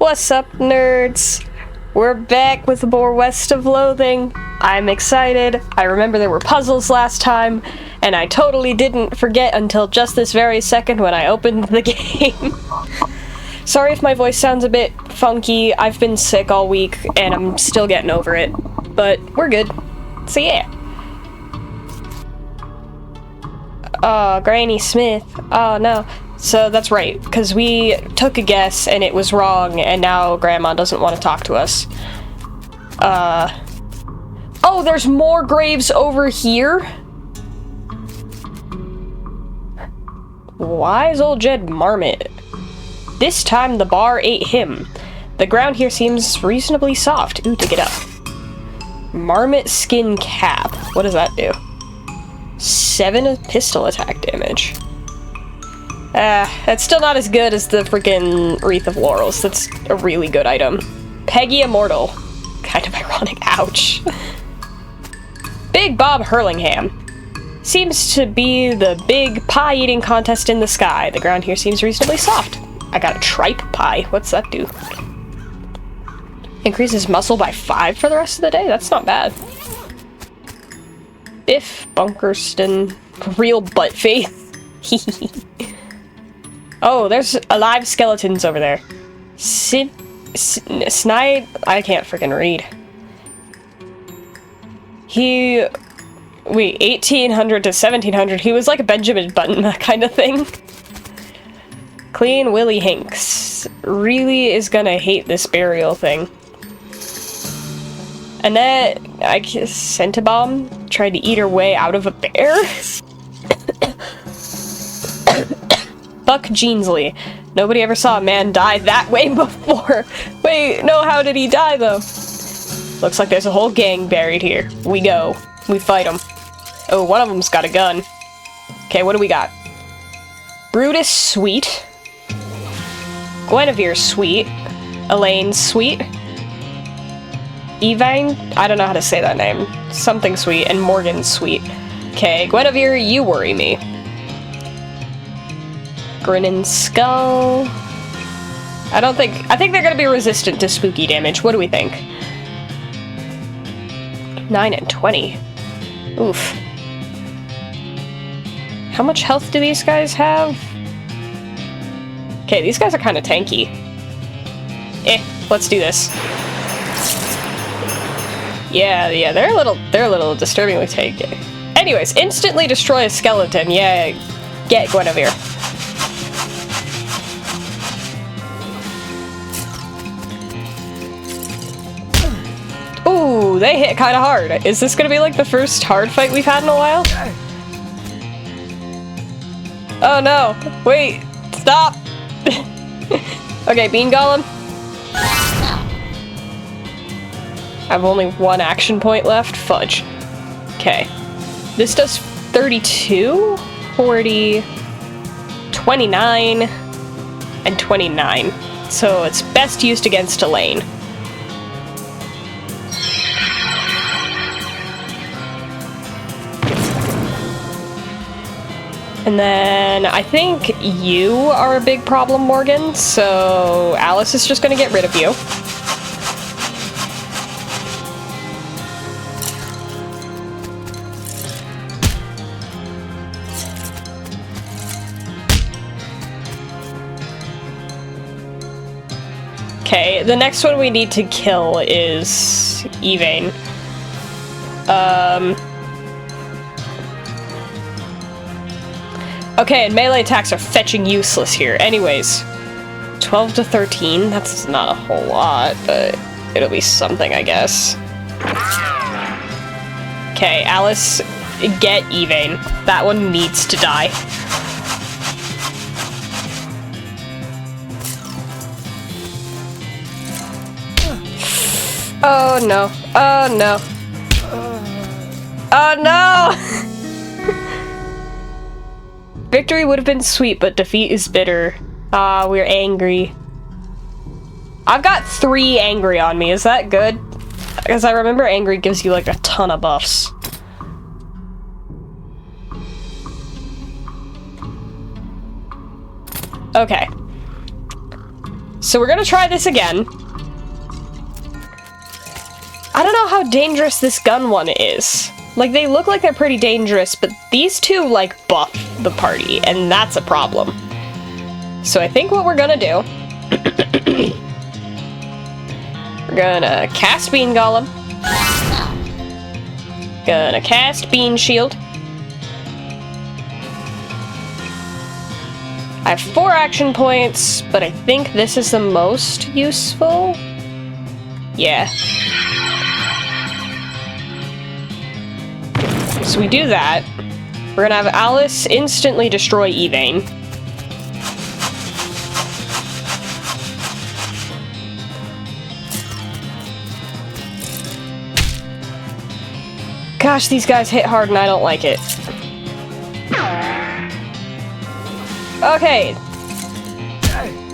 What's up, nerds? We're back with more West of Loathing. I'm excited. I remember there were puzzles last time, and I totally didn't forget until just this very second when I opened the game. Sorry if my voice sounds a bit funky. I've been sick all week, and I'm still getting over it. But we're good. So yeah. Oh, Granny Smith. Oh no. So that's right, because we took a guess and it was wrong, and now Grandma doesn't want to talk to us. Oh, there's more graves over here? Wise old Jed Marmot. This time the bar ate him. The ground here seems reasonably soft. Ooh, dig it up. Marmot skin cap. What does that do? 7 pistol attack damage. That's still not as good as the freaking Wreath of Laurels. That's a really good item. Peggy Immortal. Kind of ironic. Ouch. Big Bob Hurlingham. Seems to be the big pie-eating contest in the sky. The ground here seems reasonably soft. I got a tripe pie. What's that do? Increases muscle by 5 for the rest of the day? That's not bad. Biff Bunkerston. Real butt face. Oh, there's alive skeletons over there. Snide... I can't freaking read. Wait, 1800 to 1700. He was like a Benjamin Button kind of thing. Clean Willie Hinks. Really is gonna hate this burial thing. Annette, Centibomb tried to eat her way out of a bear. Buck Jeansley. Nobody ever saw a man die that way before. Wait, no, how did he die, though? Looks like there's a whole gang buried here. We go. We fight them. Oh, one of them's got a gun. Okay, what do we got? Brutus Sweet. Guinevere Sweet. Elaine Sweet. Evine? I don't know how to say that name. Something Sweet. And Morgan Sweet. Okay, Guinevere, you worry me. Grinning Skull. I think they're gonna be resistant to spooky damage. What do we think? 9 and 20. Oof. How much health do these guys have? Okay, these guys are kind of tanky. Let's do this. Yeah, they're a little disturbingly tanky. Anyways, instantly destroy a skeleton. Yeah, get Guinevere. Ooh, they hit kind of hard. Is this gonna be like the first hard fight we've had in a while? Oh no! Wait! Stop! Okay, Bean Golem. I have only 1 action point left. Fudge. Okay. This does 32, 40, 29, and 29. So it's best used against Elaine. And then I think you are a big problem, Morgan, so Alice is just gonna get rid of you. Okay, the next one we need to kill is Evane. Okay, and melee attacks are fetching useless here. Anyways, 12 to 13, that's not a whole lot, but it'll be something, I guess. Okay, Alice, get Evane. That one needs to die. Oh no. Oh no. Oh no! Victory would have been sweet, but defeat is bitter. Ah, we're angry. I've got 3 angry on me. Is that good? Because I remember angry gives you like a ton of buffs. Okay. So we're gonna try this again. I don't know how dangerous this gun one is. Like, they look like they're pretty dangerous, but these two, like, buff the party, and that's a problem. So I think what we're gonna do... we're gonna cast Bean Golem. Gonna cast Bean Shield. I have 4 action points, but I think this is the most useful. Yeah. So we do that. We're gonna have Alice instantly destroy Evane. Gosh, these guys hit hard and I don't like it. Okay.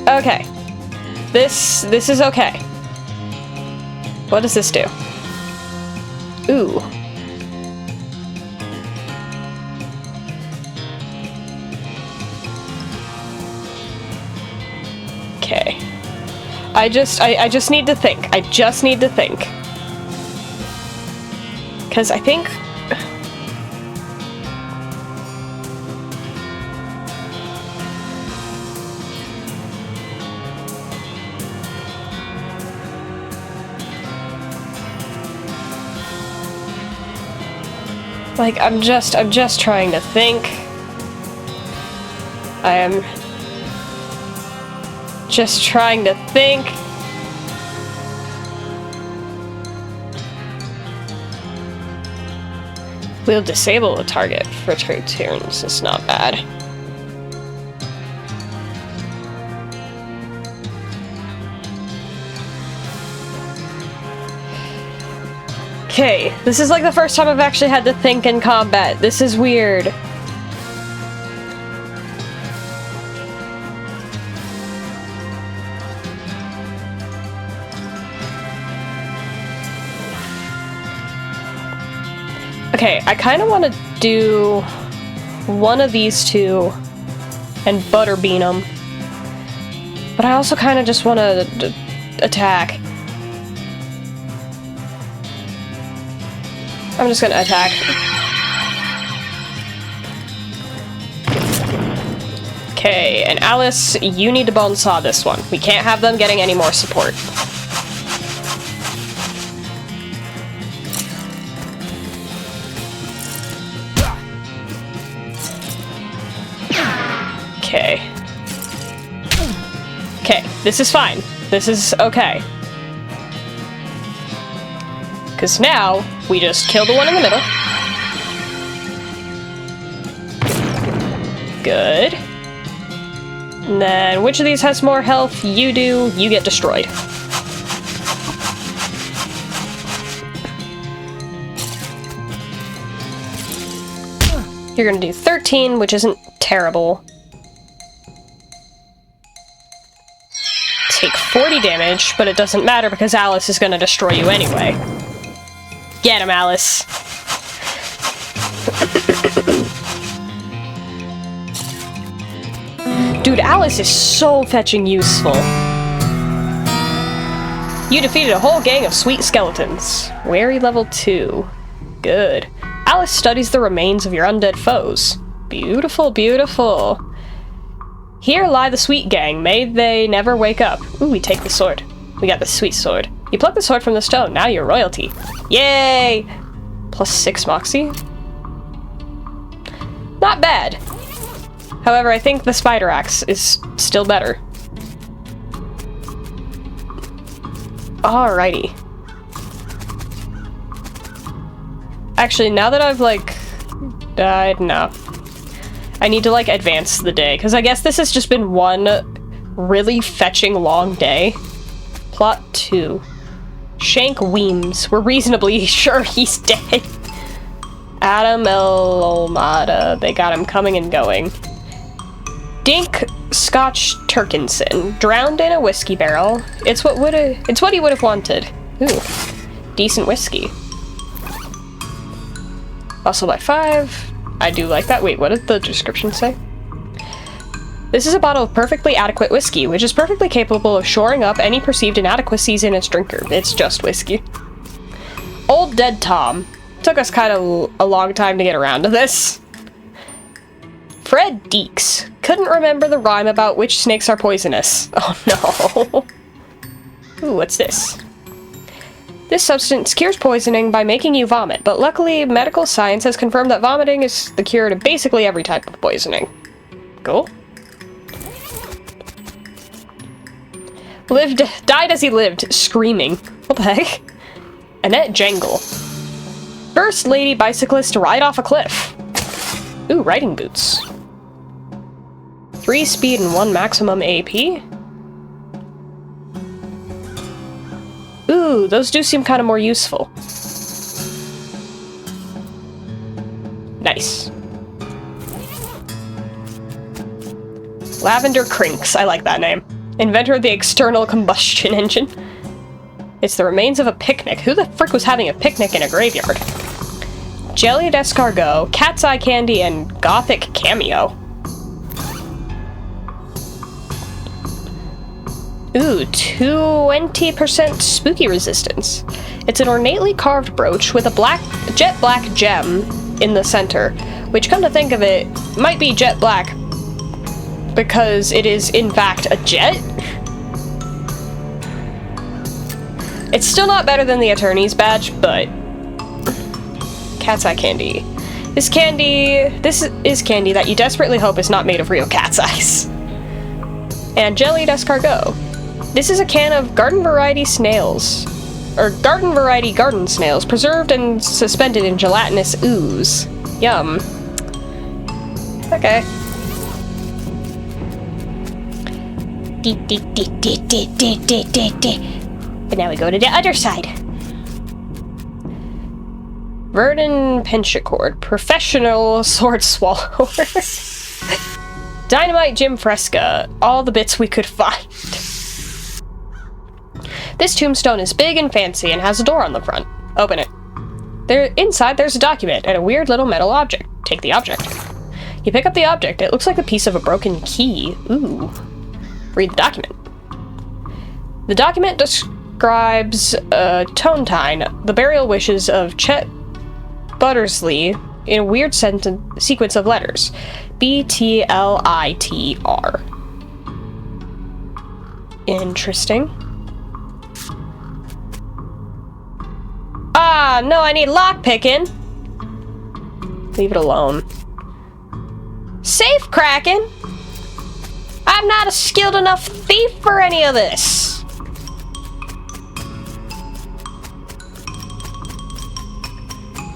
Okay. This is okay. What does this do? Ooh. Okay. I just need to think. I just need to think. Because I think... like, I'm just trying to think. I am just trying to think. We'll disable the target for 2 turns. It's not bad. Okay, this is like the first time I've actually had to think in combat. This is weird. Okay, I kind of want to do one of these two and butterbean them. But I also kind of just want to attack. I'm just gonna attack. Okay, and Alice, you need to bonesaw this one. We can't have them getting any more support. Okay. Okay, this is fine. This is okay. Because now, we just kill the one in the middle. Good. And then, which of these has more health? You do. You get destroyed. You're gonna do 13, which isn't terrible. Take 40 damage, but it doesn't matter because Alice is gonna destroy you anyway. Get him, Alice. Dude, Alice is so fetching useful. You defeated a whole gang of sweet skeletons. Wary level 2. Good. Alice studies the remains of your undead foes. Beautiful, beautiful. Here lie the sweet gang. May they never wake up. Ooh, we take the sword. We got the sweet sword. You pluck the sword from the stone. Now you're royalty. Yay! Plus 6 Moxie. Not bad. However, I think the spider axe is still better. Alrighty. Actually, now that I've, like, died, no. I need to, like, advance the day, because I guess this has just been one really fetching long day. Plot 2. Shank Weems. We're reasonably sure he's dead. Adam El Olmada. They got him coming and going. Dink Scotch Turkinson. Drowned in a whiskey barrel. It's what he would have wanted. Ooh. Decent whiskey. Muscle by 5. I do like that. Wait, what did the description say? This is a bottle of perfectly adequate whiskey, which is perfectly capable of shoring up any perceived inadequacies in its drinker. It's just whiskey. Old Dead Tom. Took us kind of a long time to get around to this. Fred Deeks. Couldn't remember the rhyme about which snakes are poisonous. Oh no. Ooh, what's this? This substance cures poisoning by making you vomit, but luckily medical science has confirmed that vomiting is the cure to basically every type of poisoning. Cool. Died as he lived, screaming. What the heck? Annette Jangle. First lady bicyclist to ride off a cliff. Ooh, riding boots. 3 speed and 1 maximum AP. Ooh, those do seem kind of more useful. Nice. Lavender Crinks, I like that name. Inventor of the external combustion engine. It's the remains of a picnic. Who the frick was having a picnic in a graveyard? Jellied escargot, cat's eye candy, and gothic cameo. Ooh, 20% spooky resistance. It's an ornately carved brooch with a jet black gem in the center, which, come to think of it, might be jet black because it is, in fact, a jet. It's still not better than the attorney's badge, but cat's eye candy. This is candy that you desperately hope is not made of real cat's eyes. And jellied escargot. This is a can of garden variety snails, garden snails, preserved and suspended in gelatinous ooze. Yum. Okay. But now we go to the other side. Verdun Penchicord, professional sword swallower. Dynamite Jim Fresca, all the bits we could find. This tombstone is big and fancy and has a door on the front. Open it. Inside there's a document and a weird little metal object. Take the object. You pick up the object. It looks like a piece of a broken key. Ooh. Read the document. The document describes Tonetine, the burial wishes of Chet Buttersley, in a weird sequence of letters. BTLITR. Interesting. Ah, no, I need lockpicking. Leave it alone. Safe cracking? I'm not a skilled enough thief for any of this.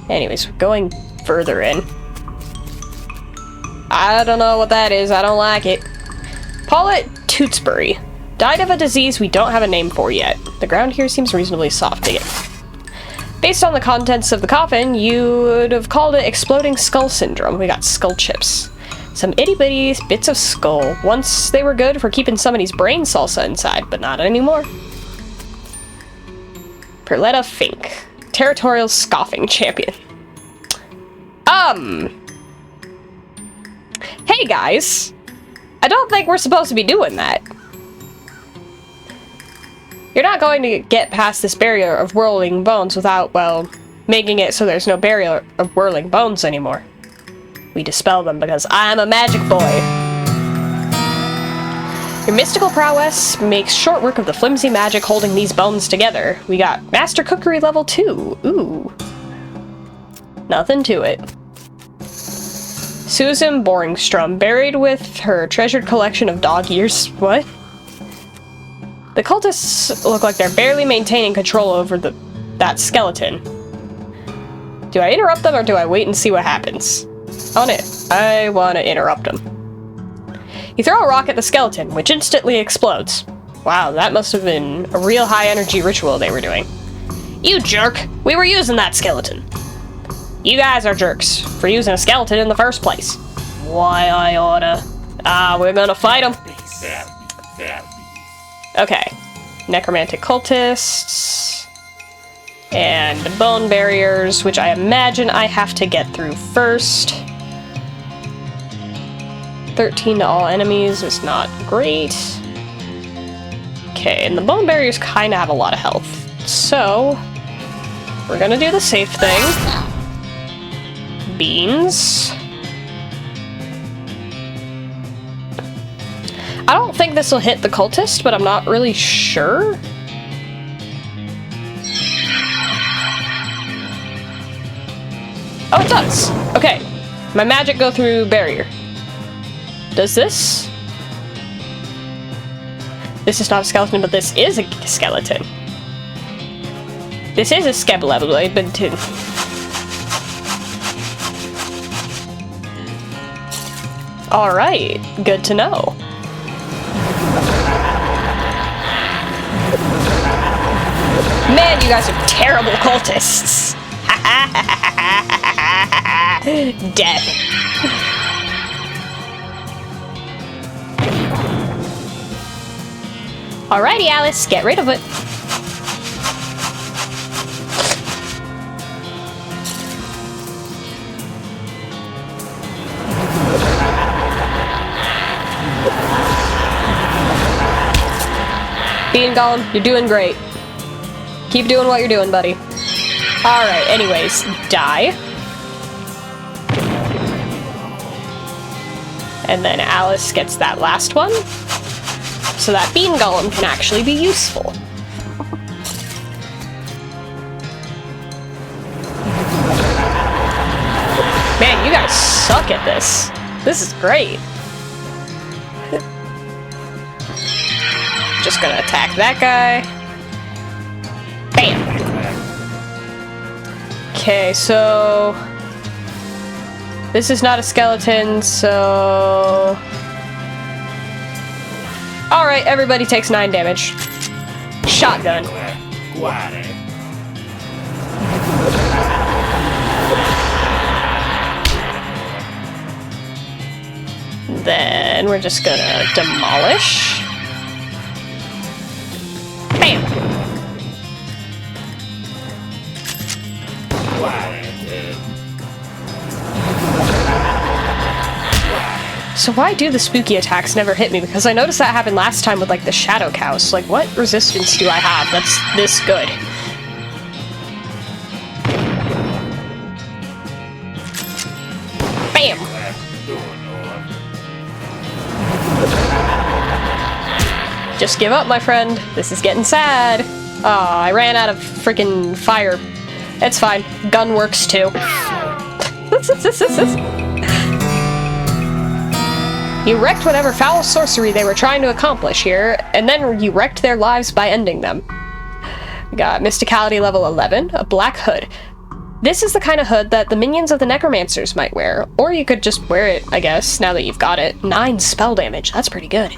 Anyways, we're going further in. I don't know what that is. I don't like it. Paulette Tewksbury. Died of a disease we don't have a name for yet. The ground here seems reasonably soft to get. Based on the contents of the coffin, you would have called it exploding skull syndrome. We got skull chips. Some itty-bitty bits of skull. Once they were good for keeping somebody's brain salsa inside, but not anymore. Perletta Fink. Territorial scoffing champion. Hey guys! I don't think we're supposed to be doing that. You're not going to get past this barrier of whirling bones without, well, making it so there's no barrier of whirling bones anymore. We dispel them because I'm a magic boy. Your mystical prowess makes short work of the flimsy magic holding these bones together. We got Master Cookery level 2. Ooh. Nothing to it. Susan Boringstrom, buried with her treasured collection of dog ears. What? The cultists look like they're barely maintaining control over that skeleton. Do I interrupt them or do I wait and see what happens? I want to interrupt them. You throw a rock at the skeleton, which instantly explodes. Wow, that must have been a real high energy ritual they were doing. You jerk! We were using that skeleton. You guys are jerks for using a skeleton in the first place. Why I oughta. We're gonna fight them. Okay. Necromantic cultists. And bone barriers, which I imagine I have to get through first. 13 to all enemies is not great. Okay, and the bone barriers kind of have a lot of health. So, we're gonna do the safe thing. Beans. I don't think this will hit the cultist, but I'm not really sure. Oh, it does! Okay. My magic go through barrier. Does this? This is not a skeleton, but this is a skeleton. This is a skeleton, but alright, good to know. Man, you guys are terrible cultists. Death. Alrighty, Alice, get rid of it. Bean Golem, you're doing great. Keep doing what you're doing, buddy. Alright, anyways, die. And then Alice gets that last one. So that Bean Golem can actually be useful. Man, you guys suck at this. This is great. Just gonna attack that guy. Bam! Okay, so... this is not a skeleton, so... alright, everybody takes 9 damage. Shotgun. Then we're just gonna demolish. Bam! So why do the spooky attacks never hit me? Because I noticed that happened last time with, like, the shadow cows. Like, what resistance do I have that's this good? Bam! Just give up, my friend. This is getting sad. Aw, I ran out of freaking fire. It's fine. Gun works too. You wrecked whatever foul sorcery they were trying to accomplish here, and then you wrecked their lives by ending them. We got Mysticality level 11, a black hood. This is the kind of hood that the minions of the Necromancers might wear, or you could just wear it, I guess, now that you've got it. 9 spell damage, that's pretty good.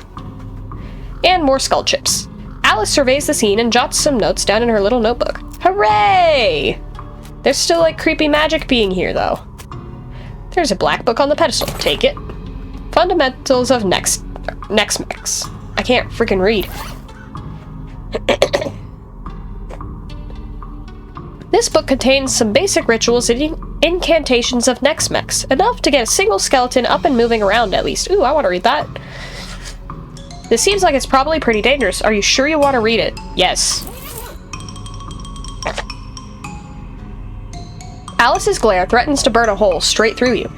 And more skull chips. Alice surveys the scene and jots some notes down in her little notebook. Hooray! There's still, like, creepy magic being here, though. There's a black book on the pedestal. Take it. Fundamentals of Nex-Mex. I can't freaking read. This book contains some basic rituals and incantations of Nex-Mex, enough to get a single skeleton up and moving around at least. Ooh, I want to read that. This seems like it's probably pretty dangerous. Are you sure you want to read it? Yes. Alice's glare threatens to burn a hole straight through you.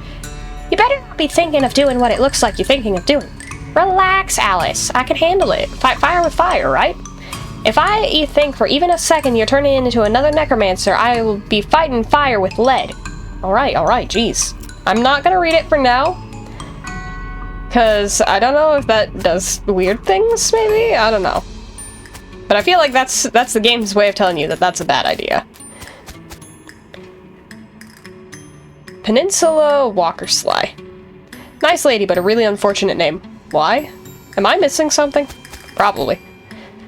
You better not be thinking of doing what it looks like you're thinking of doing. Relax, Alice. I can handle it. Fight fire with fire, right? If I think for even a second you're turning into another necromancer, I will be fighting fire with lead. Alright, jeez. I'm not gonna read it for now. Because I don't know if that does weird things, maybe? I don't know. But I feel like that's the game's way of telling you that that's a bad idea. Peninsula Walker Sly. Nice lady, but a really unfortunate name. Why? Am I missing something? Probably.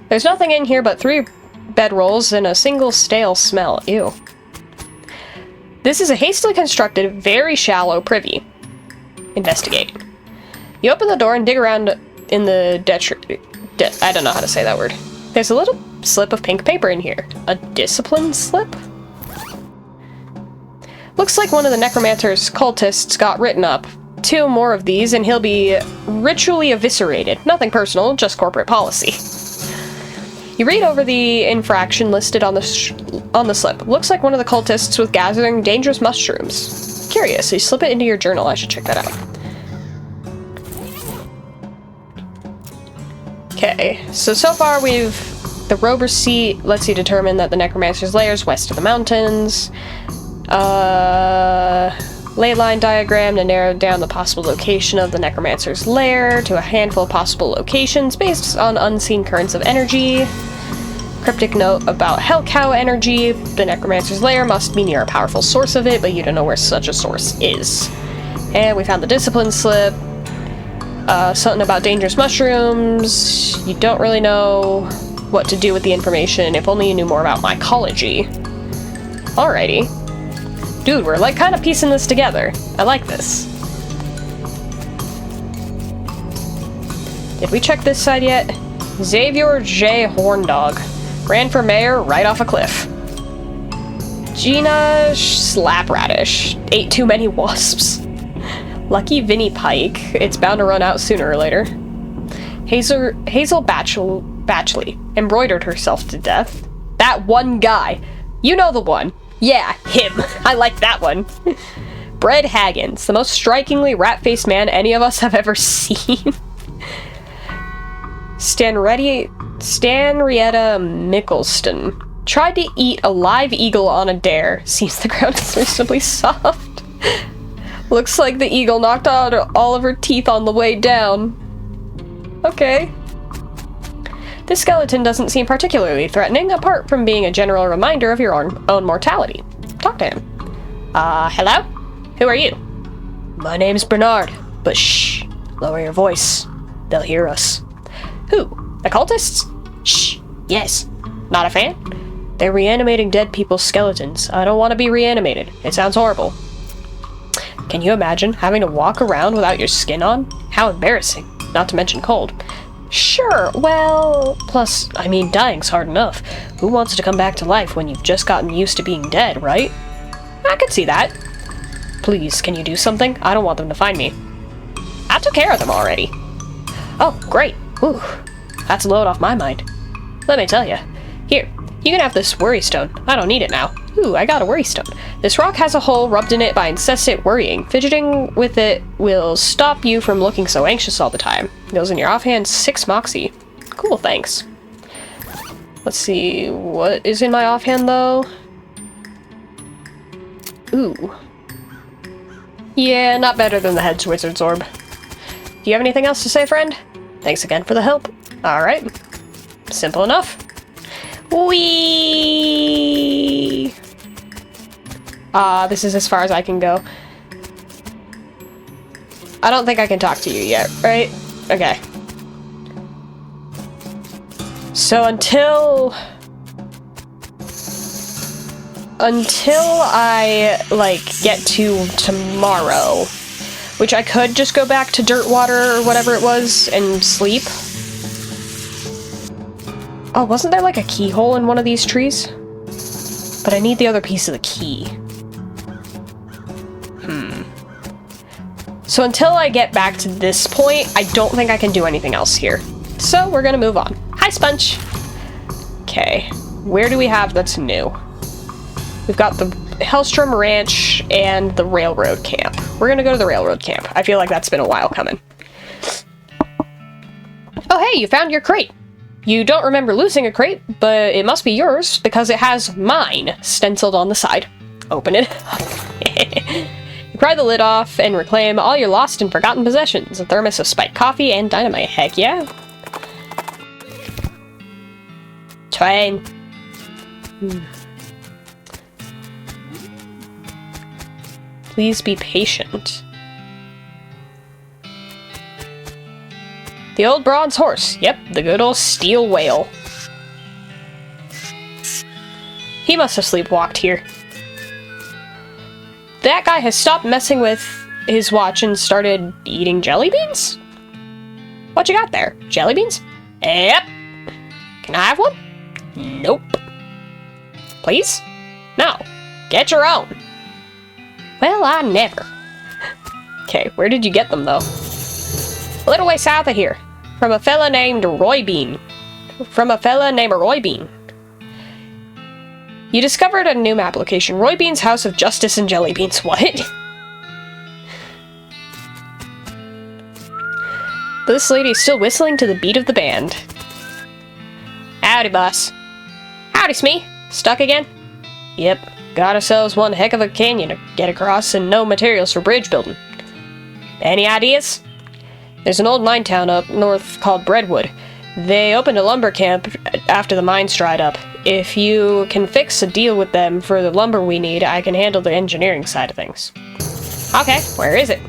There's nothing in here but 3 bedrolls and a single stale smell. Ew. This is a hastily constructed, very shallow privy. Investigate. You open the door and dig around in the I don't know how to say that word. There's a little slip of pink paper in here. A discipline slip? Looks like one of the Necromancer's cultists got written up. 2 more of these and he'll be ritually eviscerated. Nothing personal, just corporate policy. You read over the infraction listed on the slip. Looks like one of the cultists was gathering dangerous mushrooms. Curious, you slip it into your journal. I should check that out. Okay, so far the rover's seat lets you determine that the necromancer's lair is west of the mountains. Ley line diagram to narrow down the possible location of the necromancer's lair to a handful of possible locations based on unseen currents of energy. Cryptic note about hell cow energy. The necromancer's lair must be near a powerful source of it, but you don't know where such a source is. And we found the discipline slip. Something about dangerous mushrooms. You don't really know what to do with the information. If only you knew more about mycology. Alrighty. Dude, we're like kind of piecing this together. I like this. Did we check this side yet? Xavier J. Horndog. Ran for mayor right off a cliff. Gina Slapradish. Ate too many wasps. Lucky Vinnie Pike. It's bound to run out sooner or later. Hazel Batchley. Embroidered herself to death. That one guy. You know the one. Yeah, him. I like that one. Brad Haggins, the most strikingly rat-faced man any of us have ever seen. Stanrietta Mickelston. Tried to eat a live eagle on a dare. Seems the ground is reasonably soft. Looks like the eagle knocked out all of her teeth on the way down. Okay. This skeleton doesn't seem particularly threatening, apart from being a general reminder of your own mortality. Talk to him. Hello? Who are you? My name's Bernard, but shh, lower your voice. They'll hear us. Who? The cultists? Shh, yes. Not a fan? They're reanimating dead people's skeletons. I don't want to be reanimated. It sounds horrible. Can you imagine having to walk around without your skin on? How embarrassing. Not to mention cold. Sure, well, plus, I mean, dying's hard enough. Who wants to come back to life when you've just gotten used to being dead, right? I could see that. Please, can you do something? I don't want them to find me. I took care of them already. Oh, great. Whew. That's a load off my mind. Let me tell you. Here, you can have this worry stone. I don't need it now. Ooh, I got a worry stone. This rock has a hole rubbed in it by incessant worrying. Fidgeting with it will stop you from looking so anxious all the time. Goes in your offhand 6 moxie. Cool, thanks. Let's see, what is in my offhand though? Ooh. Yeah, not better than the Hedge Wizard's Orb. Do you have anything else to say, friend? Thanks again for the help. Alright. Simple enough. Whee! This is as far as I can go. I don't think I can talk to you yet, right? Okay. So until I, like, get to tomorrow, which I could just go back to Dirtwater or whatever it was and sleep. Oh, wasn't there like a keyhole in one of these trees? But I need the other piece of the key. So until I get back to this point, I don't think I can do anything else here. So we're gonna move on. Hi, Sponge! Okay, where do we have that's new? We've got the Hellstrom Ranch and the railroad camp. We're gonna go to the railroad camp. I feel like that's been a while coming. Oh hey, you found your crate! You don't remember losing a crate, but it must be yours because it has mine stenciled on the side. Open it up. You pry the lid off and reclaim all your lost and forgotten possessions. A thermos of spiked coffee and dynamite. Heck yeah. Twain. Please be patient. The old bronze horse. Yep, the good old steel whale. He must have sleepwalked here. That guy has stopped messing with his watch and started eating jelly beans? What you got there? Jelly beans? Yep. Can I have one? Nope. Please? No. Get your own. Well, I never. Okay, where did you get them, though? A little way south of here. From a fella named Roy Bean. You discovered a new map location. Roy Bean's House of Justice and Jelly Beans. What? This lady's still whistling to the beat of the band. Howdy, boss. Howdy, Smee. Stuck again? Yep. Got ourselves one heck of a canyon to get across and no materials for bridge building. Any ideas? There's an old mine town up north called Breadwood. They opened a lumber camp after the mines dried up. If you can fix a deal with them for the lumber we need, I can handle the engineering side of things. Okay, where is it?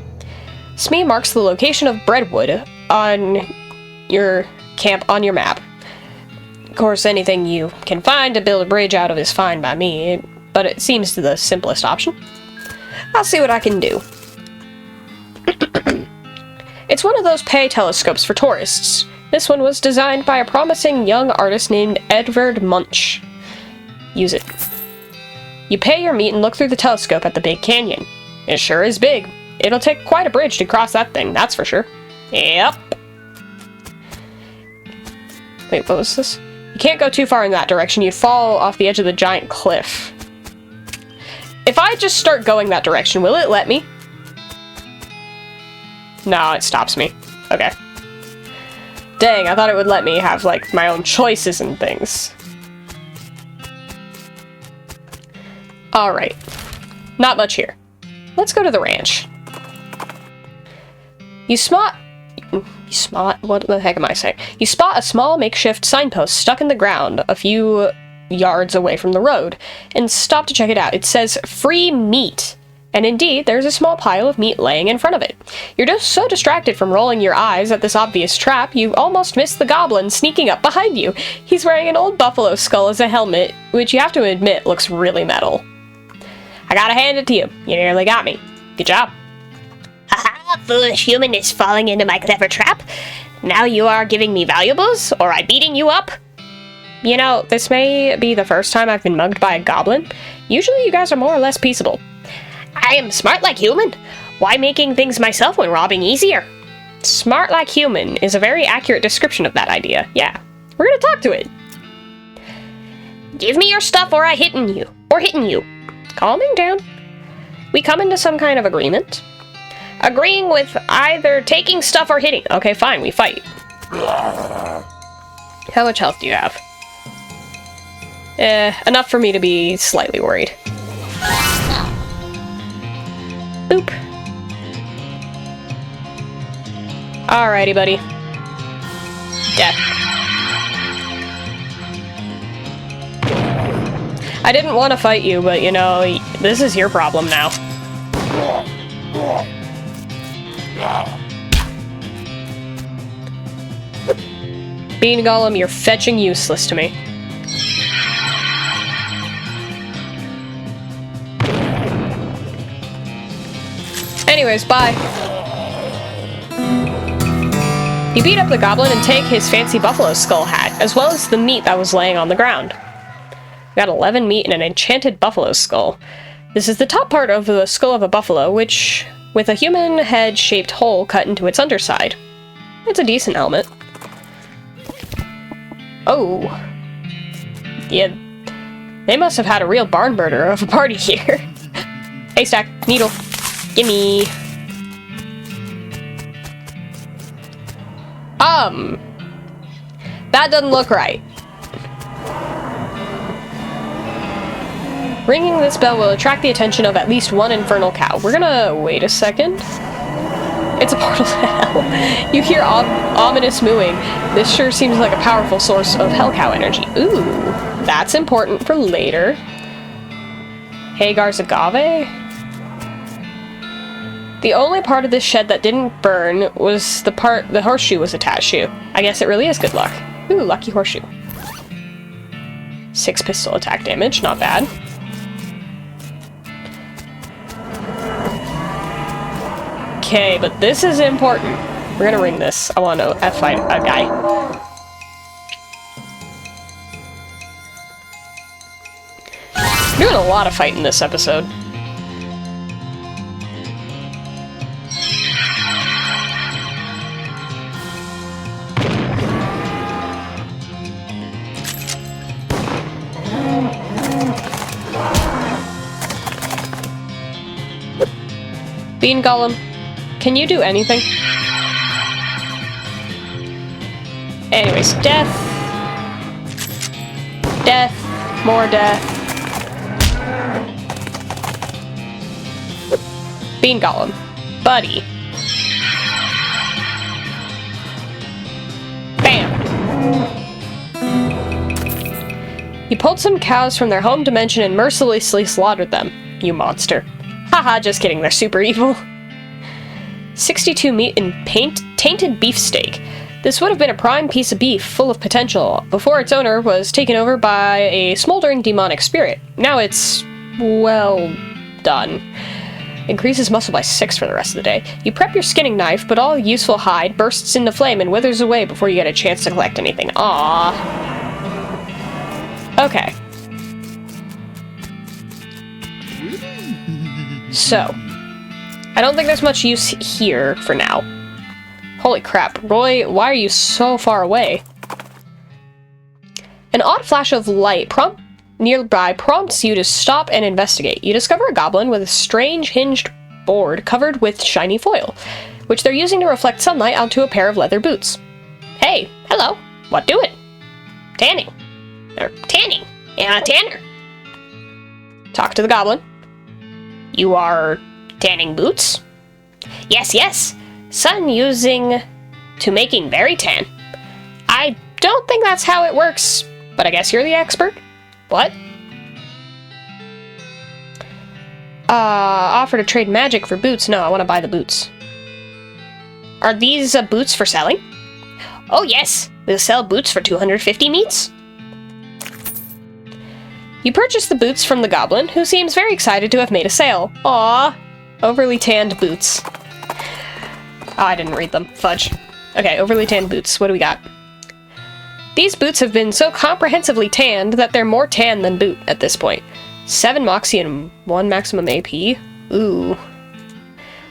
Smee marks the location of Breadwood on your camp on your map. Of course, anything you can find to build a bridge out of is fine by me, but it seems the simplest option. I'll see what I can do. It's one of those pay telescopes for tourists. This one was designed by a promising young artist named Edvard Munch. Use it. You pay your meat and look through the telescope at the big canyon. It sure is big. It'll take quite a bridge to cross that thing, that's for sure. Yep. Wait, what was this? You can't go too far in that direction. You'd fall off the edge of the giant cliff. If I just start going that direction, will it let me? No, it stops me. Okay. Dang, I thought it would let me have, like, my own choices and things. Alright. Not much here. Let's go to the ranch. What the heck am I saying? You spot a small makeshift signpost stuck in the ground a few yards away from the road, and stop to check it out. It says, free meat. And indeed, there's a small pile of meat laying in front of it. You're just so distracted from rolling your eyes at this obvious trap, you almost miss the goblin sneaking up behind you. He's wearing an old buffalo skull as a helmet, which you have to admit looks really metal. I gotta hand it to you. You nearly got me. Good job. Haha, foolish human is falling into my clever trap. Now you are giving me valuables, or I'm beating you up? You know, this may be the first time I've been mugged by a goblin. Usually you guys are more or less peaceable. I am smart like human. Why making things myself when robbing easier? Smart like human is a very accurate description of that idea. Yeah. We're gonna talk to it. Give me your stuff or I hitting you. Calming down. We come into some kind of agreement. Agreeing with either taking stuff or hitting. Okay, fine, we fight. How much health do you have? Enough for me to be slightly worried. Boop. Alrighty, buddy. Death. I didn't want to fight you, but you know, this is your problem now. Bean Golem, you're fetching useless to me. Anyways, bye. You beat up the goblin and take his fancy buffalo skull hat, as well as the meat that was laying on the ground. We got 11 meat and an enchanted buffalo skull. This is the top part of the skull of a buffalo, which, with a human head-shaped hole cut into its underside. It's a decent helmet. Oh. Yeah, they must have had a real barn burner of a party here. Haystack, needle. Gimme. That doesn't look right. Ringing this bell will attract the attention of at least one infernal cow. We're gonna wait a second. It's a portal to hell. You hear ominous mooing. This sure seems like a powerful source of hell cow energy. Ooh, that's important for later. Hagar's agave? The only part of this shed that didn't burn was the part the horseshoe was attached to. I guess it really is good luck. Ooh, lucky horseshoe. 6 pistol attack damage, not bad. Okay, but this is important. We're gonna ring this. I want to fight a guy. Doing a lot of fighting this episode. Bean Golem, can you do anything? Anyways, death. Death. More death. Bean Golem. Buddy. Bam! You pulled some cows from their home dimension and mercilessly slaughtered them, you monster. Haha, just kidding, they're super evil. 62 meat and tainted beefsteak. This would have been a prime piece of beef full of potential before its owner was taken over by a smoldering demonic spirit. Now it's, well, done. Increases muscle by 6 for the rest of the day. You prep your skinning knife, but all useful hide bursts into flame and withers away before you get a chance to collect anything. Aww. Okay. So, I don't think there's much use here for now. Holy crap, Roy, why are you so far away? An odd flash of light nearby prompts you to stop and investigate. You discover a goblin with a strange hinged board covered with shiny foil, which they're using to reflect sunlight onto a pair of leather boots. Hey, hello, what do it? Tanning. Tanning. Tanner. Talk to the goblin. You are tanning boots? Yes, yes. Sun using to making very tan. I don't think that's how it works, but I guess you're the expert. What? Offer to trade magic for boots. No, I want to buy the boots. Are these boots for selling? Oh yes, we'll sell boots for 250 meats. You purchase the boots from the goblin, who seems very excited to have made a sale. Aww. Overly tanned boots. Oh, I didn't read them. Fudge. Okay, overly tanned boots. What do we got? These boots have been so comprehensively tanned that they're more tan than boot at this point. 7 moxie and 1 maximum AP? Ooh.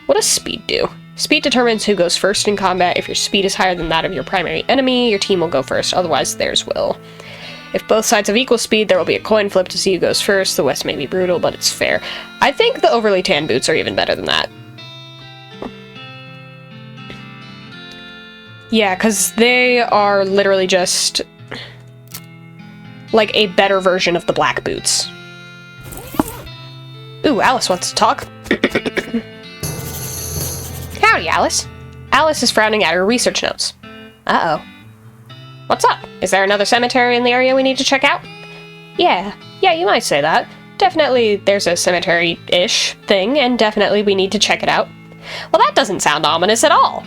What does speed do? Speed determines who goes first in combat. If your speed is higher than that of your primary enemy, your team will go first, otherwise theirs will. If both sides have equal speed, there will be a coin flip to see who goes first. The West may be brutal, but it's fair. I think the overly tan boots are even better than that. Yeah, because they are literally just like a better version of the black boots. Ooh, Alice wants to talk. Howdy, Alice. Alice is frowning at her research notes. Uh-oh. What's up? Is there another cemetery in the area we need to check out? Yeah, you might say that. Definitely there's a cemetery-ish thing, and definitely we need to check it out. Well, that doesn't sound ominous at all.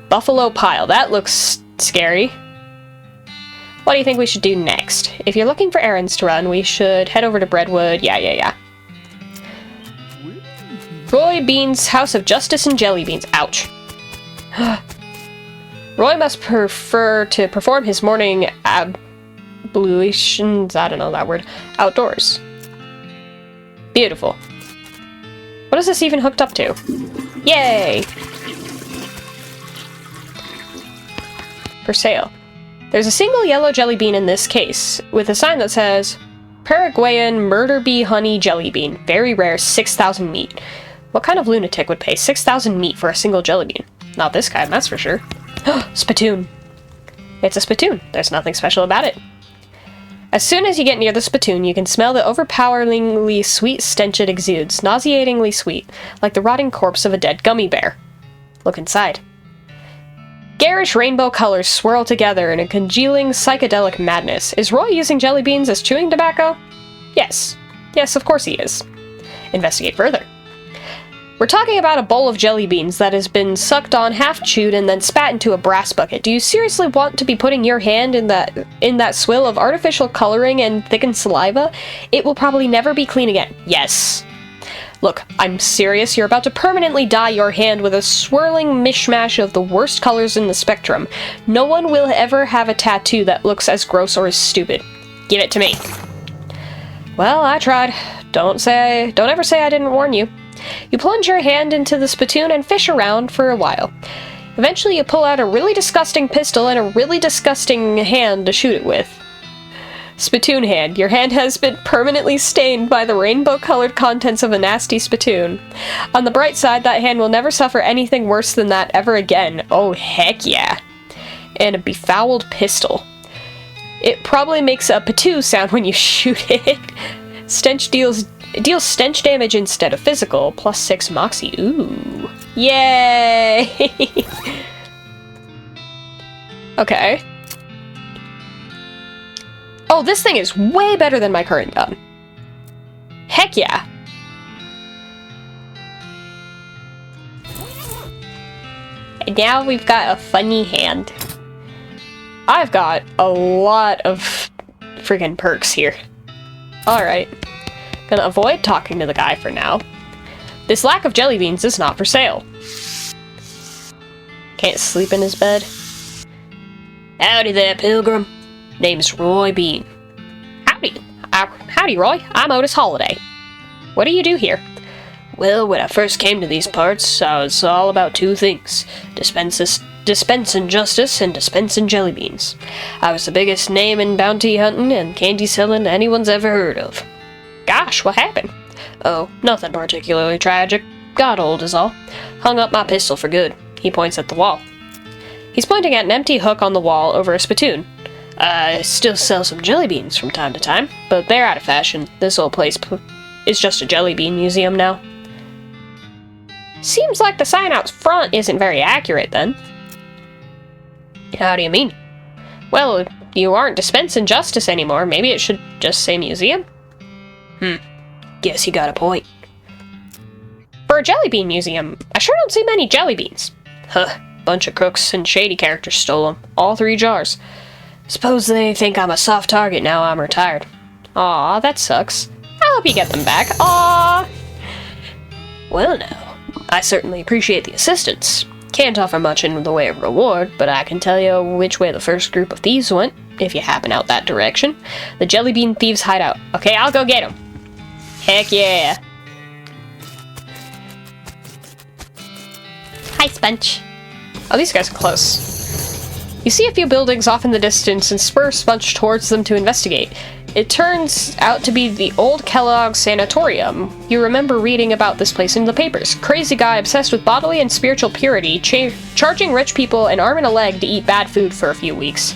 Buffalo Pile, that looks scary. What do you think we should do next? If you're looking for errands to run, we should head over to Breadwood. Yeah. Roy Bean's House of Justice and Jelly Beans. Ouch. Roy must prefer to perform his morning ablutions, I don't know that word, outdoors. Beautiful. What is this even hooked up to? Yay! For sale. There's a single yellow jelly bean in this case, with a sign that says, Paraguayan Murder Bee Honey Jelly Bean. Very rare, 6,000 meat. What kind of lunatic would pay 6,000 meat for a single jelly bean? Not this guy, that's for sure. Spittoon. It's a spittoon. There's nothing special about it. As soon as you get near the spittoon, you can smell the overpoweringly sweet stench it exudes, nauseatingly sweet, like the rotting corpse of a dead gummy bear. Look inside. Garish rainbow colors swirl together in a congealing psychedelic madness. Is Roy using jelly beans as chewing tobacco? Yes. Yes, of course he is. Investigate further. We're talking about a bowl of jelly beans that has been sucked on, half chewed, and then spat into a brass bucket. Do you seriously want to be putting your hand in that swill of artificial coloring and thickened saliva? It will probably never be clean again. Yes. Look, I'm serious. You're about to permanently dye your hand with a swirling mishmash of the worst colors in the spectrum. No one will ever have a tattoo that looks as gross or as stupid. Give it to me. Well, I tried. Don't ever say I didn't warn you. You plunge your hand into the spittoon and fish around for a while. Eventually you pull out a really disgusting pistol and a really disgusting hand to shoot it with. Spittoon hand. Your hand has been permanently stained by the rainbow-colored contents of a nasty spittoon. On the bright side, that hand will never suffer anything worse than that ever again. Oh, heck yeah. And a befouled pistol. It probably makes a patoo sound when you shoot it. Stench deals stench damage instead of physical. Plus 6 moxie. Ooh. Yay! Okay. Oh, this thing is way better than my current gun. Heck yeah. And now we've got a funny hand. I've got a lot of friggin' perks here. Alright. Gonna avoid talking to the guy for now. This lack of jelly beans is not for sale. Can't sleep in his bed. Howdy there, pilgrim. Name's Roy Bean. Howdy, Roy. I'm Otis Holiday. What do you do here? Well, when I first came to these parts, I was all about two things. Dispensing justice and dispensing jelly beans. I was the biggest name in bounty hunting and candy selling anyone's ever heard of. Gosh, what happened? Oh, nothing particularly tragic. Got old is all. Hung up my pistol for good. He points at the wall. He's pointing at an empty hook on the wall over a spittoon. I still sell some jelly beans from time to time, but they're out of fashion. This old place is just a jelly bean museum now. Seems like the sign out front isn't very accurate, then. How do you mean? Well, you aren't dispensing justice anymore. Maybe it should just say museum? Guess you got a point. For a jelly bean museum, I sure don't see many jelly beans. Huh. Bunch of crooks and shady characters stole them. All 3 jars. Suppose they think I'm a soft target now I'm retired. Aw, that sucks. I hope you get them back. Aw! Well now, I certainly appreciate the assistance. Can't offer much in the way of reward, but I can tell you which way the first group of thieves went, if you happen out that direction. The jelly bean thieves' hideout. Okay, I'll go get them. Heck yeah. Hi, Sponge. Oh, these guys are close. You see a few buildings off in the distance and spur Sponge towards them to investigate. It turns out to be the old Kellogg Sanatorium. You remember reading about this place in the papers. Crazy guy obsessed with bodily and spiritual purity, charging rich people an arm and a leg to eat bad food for a few weeks.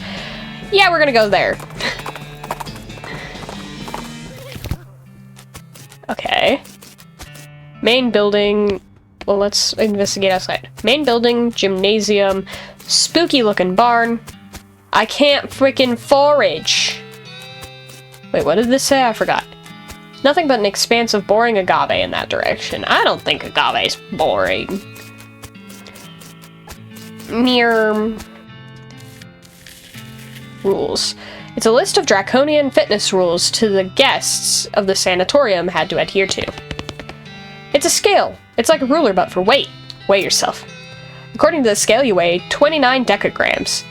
Yeah, we're gonna go there. Okay. Main building. Well, let's investigate outside. Main building, gymnasium, spooky looking barn. I can't freaking forage. Wait, what did this say? I forgot. Nothing but an expanse of boring agave in that direction. I don't think agave's boring. Mere rules. It's a list of draconian fitness rules to the guests of the sanatorium had to adhere to. It's a scale. It's like a ruler, but for weight. Weigh yourself. According to the scale, you weigh 29 decagrams.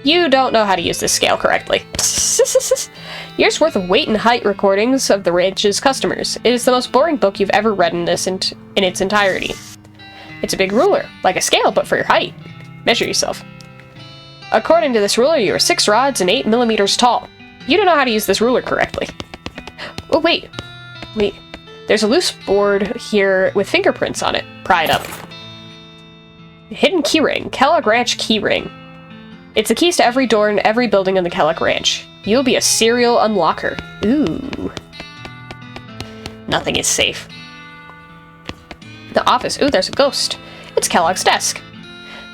You don't know how to use this scale correctly. Years worth of weight and height recordings of the ranch's customers. It is the most boring book you've ever read in its entirety. It's a big ruler, like a scale, but for your height. Measure yourself. According to this ruler, you are 6 rods and 8 millimeters tall. You don't know how to use this ruler correctly. Oh, wait. There's a loose board here with fingerprints on it. Pry it up. Hidden keyring. Kellogg Ranch keyring. It's the keys to every door in every building in the Kellogg Ranch. You'll be a serial unlocker. Ooh. Nothing is safe. The office. Ooh, there's a ghost. It's Kellogg's desk.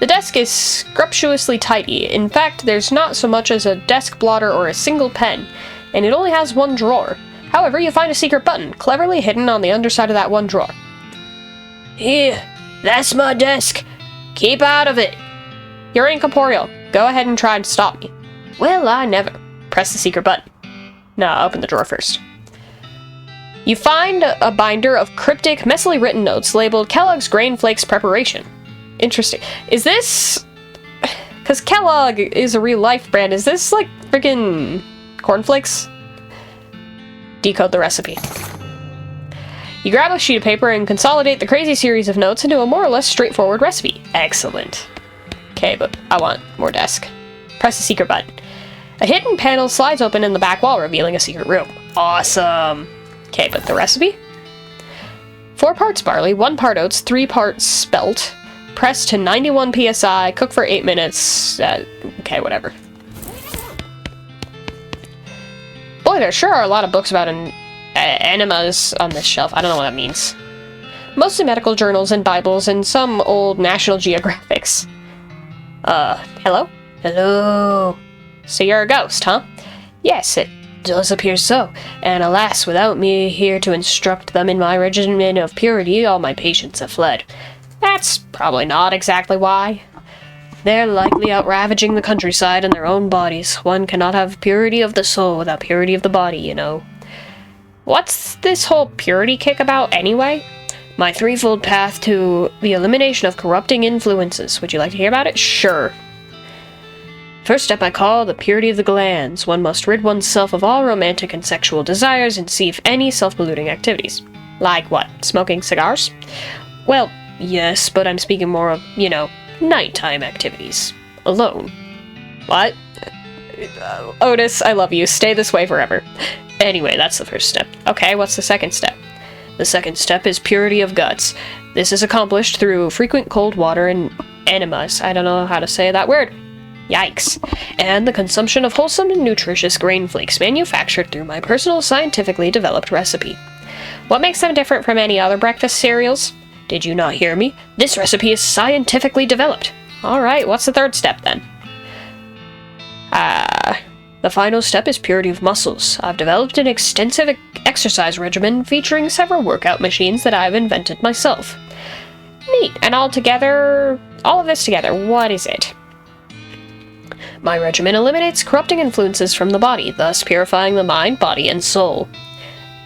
The desk is scrumptiously tidy. In fact, there's not so much as a desk blotter or a single pen, and it only has 1 drawer. However, you find a secret button, cleverly hidden on the underside of that 1 drawer. Here, that's my desk. Keep out of it. You're incorporeal. Go ahead and try and stop me. Well, I never. Press the secret button. No, open the drawer first. You find a binder of cryptic, messily written notes labeled Kellogg's Grain Flakes Preparation. Interesting. Is this... Because Kellogg is a real-life brand. Is this, like, friggin' cornflakes? Decode the recipe. You grab a sheet of paper and consolidate the crazy series of notes into a more or less straightforward recipe. Excellent. Okay, but I want more desk. Press the secret button. A hidden panel slides open in the back wall, revealing a secret room. Awesome! Okay, but the recipe? 4 parts barley, 1 part oats, 3 parts spelt. Press to 91 psi, cook for 8 minutes. Okay, whatever. Boy, there sure are a lot of books about enemas on this shelf. I don't know what that means. Mostly medical journals and Bibles and some old National Geographics. Hello? Hello? So you're a ghost, huh? Yes, it does appear so. And alas, without me here to instruct them in my regimen of purity, all my patients have fled. That's probably not exactly why. They're likely out ravaging the countryside in their own bodies. One cannot have purity of the soul without purity of the body, you know. What's this whole purity kick about, anyway? My threefold path to the elimination of corrupting influences. Would you like to hear about it? Sure. First step I call the purity of the glands. One must rid oneself of all romantic and sexual desires and cease any self-polluting activities. Like what? Smoking cigars? Well, yes, but I'm speaking more of, nighttime activities. Alone. What? Otis, I love you. Stay this way forever. Anyway, that's the first step. Okay, what's the second step? The second step is purity of guts. This is accomplished through frequent cold water and enemas. I don't know how to say that word. Yikes. And the consumption of wholesome and nutritious grain flakes manufactured through my personal scientifically developed recipe. What makes them different from any other breakfast cereals? Did you not hear me? This recipe is scientifically developed. Alright, what's the third step then? The final step is purity of muscles. I've developed an extensive exercise regimen featuring several workout machines that I've invented myself. Neat. And all of this together, what is it? My regimen eliminates corrupting influences from the body, thus purifying the mind, body, and soul.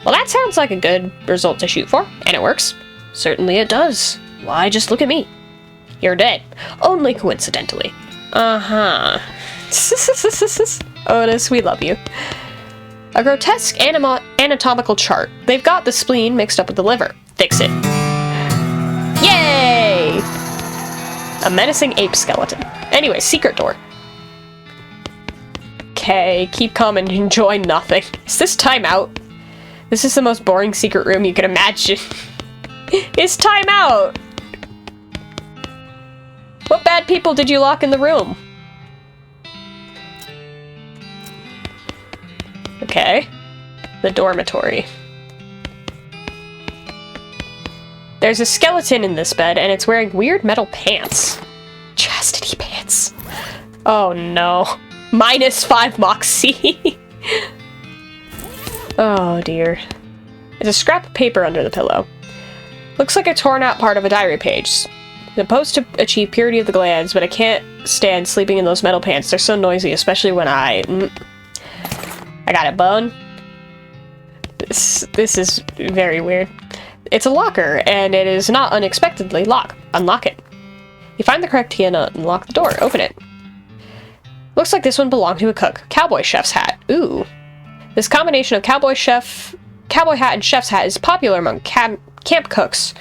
Well, that sounds like a good result to shoot for, and it works. Certainly it does. Why, just look at me. You're dead. Only coincidentally. Uh-huh. Otis, we love you. A grotesque anatomical chart. They've got the spleen mixed up with the liver. Fix it. Yay! A menacing ape skeleton. Anyway, secret door. Okay, keep calm and enjoy nothing. Is this time out? This is the most boring secret room you can imagine. It's time out! What bad people did you lock in the room? Okay. The dormitory. There's a skeleton in this bed, and it's wearing weird metal pants. Chastity pants. Oh no. -5 moxie. Oh dear. There's a scrap of paper under the pillow. Looks like a torn out part of a diary page. Supposed to achieve purity of the glands, but I can't stand sleeping in those metal pants. They're so noisy, especially when I got a bone. This is very weird. It's a locker, and it is not unexpectedly locked. Unlock it. You find the correct key and unlock the door. Open it. Looks like this one belonged to a cook. Cowboy chef's hat. Ooh. This combination of cowboy hat and chef's hat is popular among camp cooks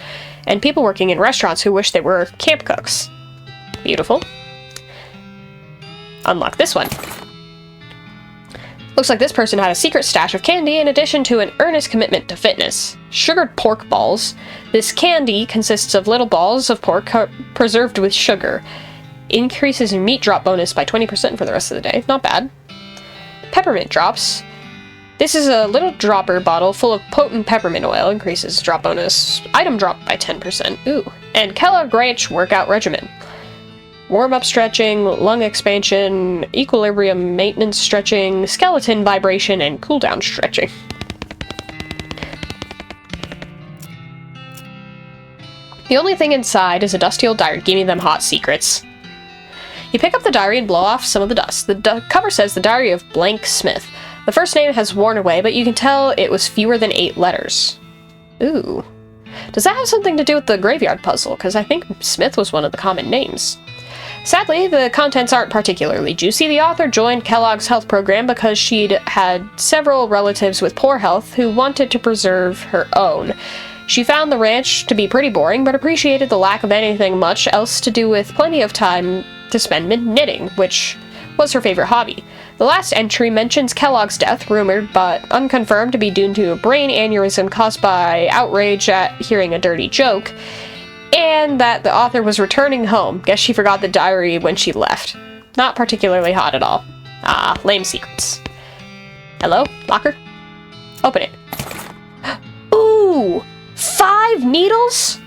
and people working in restaurants who wish they were camp cooks. Beautiful. Unlock this one. Looks like this person had a secret stash of candy in addition to an earnest commitment to fitness. Sugared pork balls. This candy consists of little balls of pork preserved with sugar. Increases in meat drop bonus by 20% for the rest of the day. Not bad. Peppermint drops. This is a little dropper bottle full of potent peppermint oil. Increases drop bonus. Item drop by 10%. Ooh. And Kellogg Ranch workout regimen. Warm-up stretching, lung expansion, equilibrium maintenance stretching, skeleton vibration, and cool-down stretching. The only thing inside is a dusty old diary. Give me them hot secrets. You pick up the diary and blow off some of the dust. The cover says the diary of blank Smith. The first name has worn away, but you can tell it was fewer than 8 letters. Ooh. Does that have something to do with the graveyard puzzle? Because I think Smith was one of the common names. Sadly, the contents aren't particularly juicy. The author joined Kellogg's health program because she'd had several relatives with poor health who wanted to preserve her own. She found the ranch to be pretty boring, but appreciated the lack of anything much else to do with plenty of time to spend knitting, which was her favorite hobby. The last entry mentions Kellogg's death, rumored but unconfirmed to be due to a brain aneurysm caused by outrage at hearing a dirty joke, and that the author was returning home. Guess she forgot the diary when she left. Not particularly hot at all. Ah, lame secrets. Hello? Locker? Open it. Ooh! 5 needles?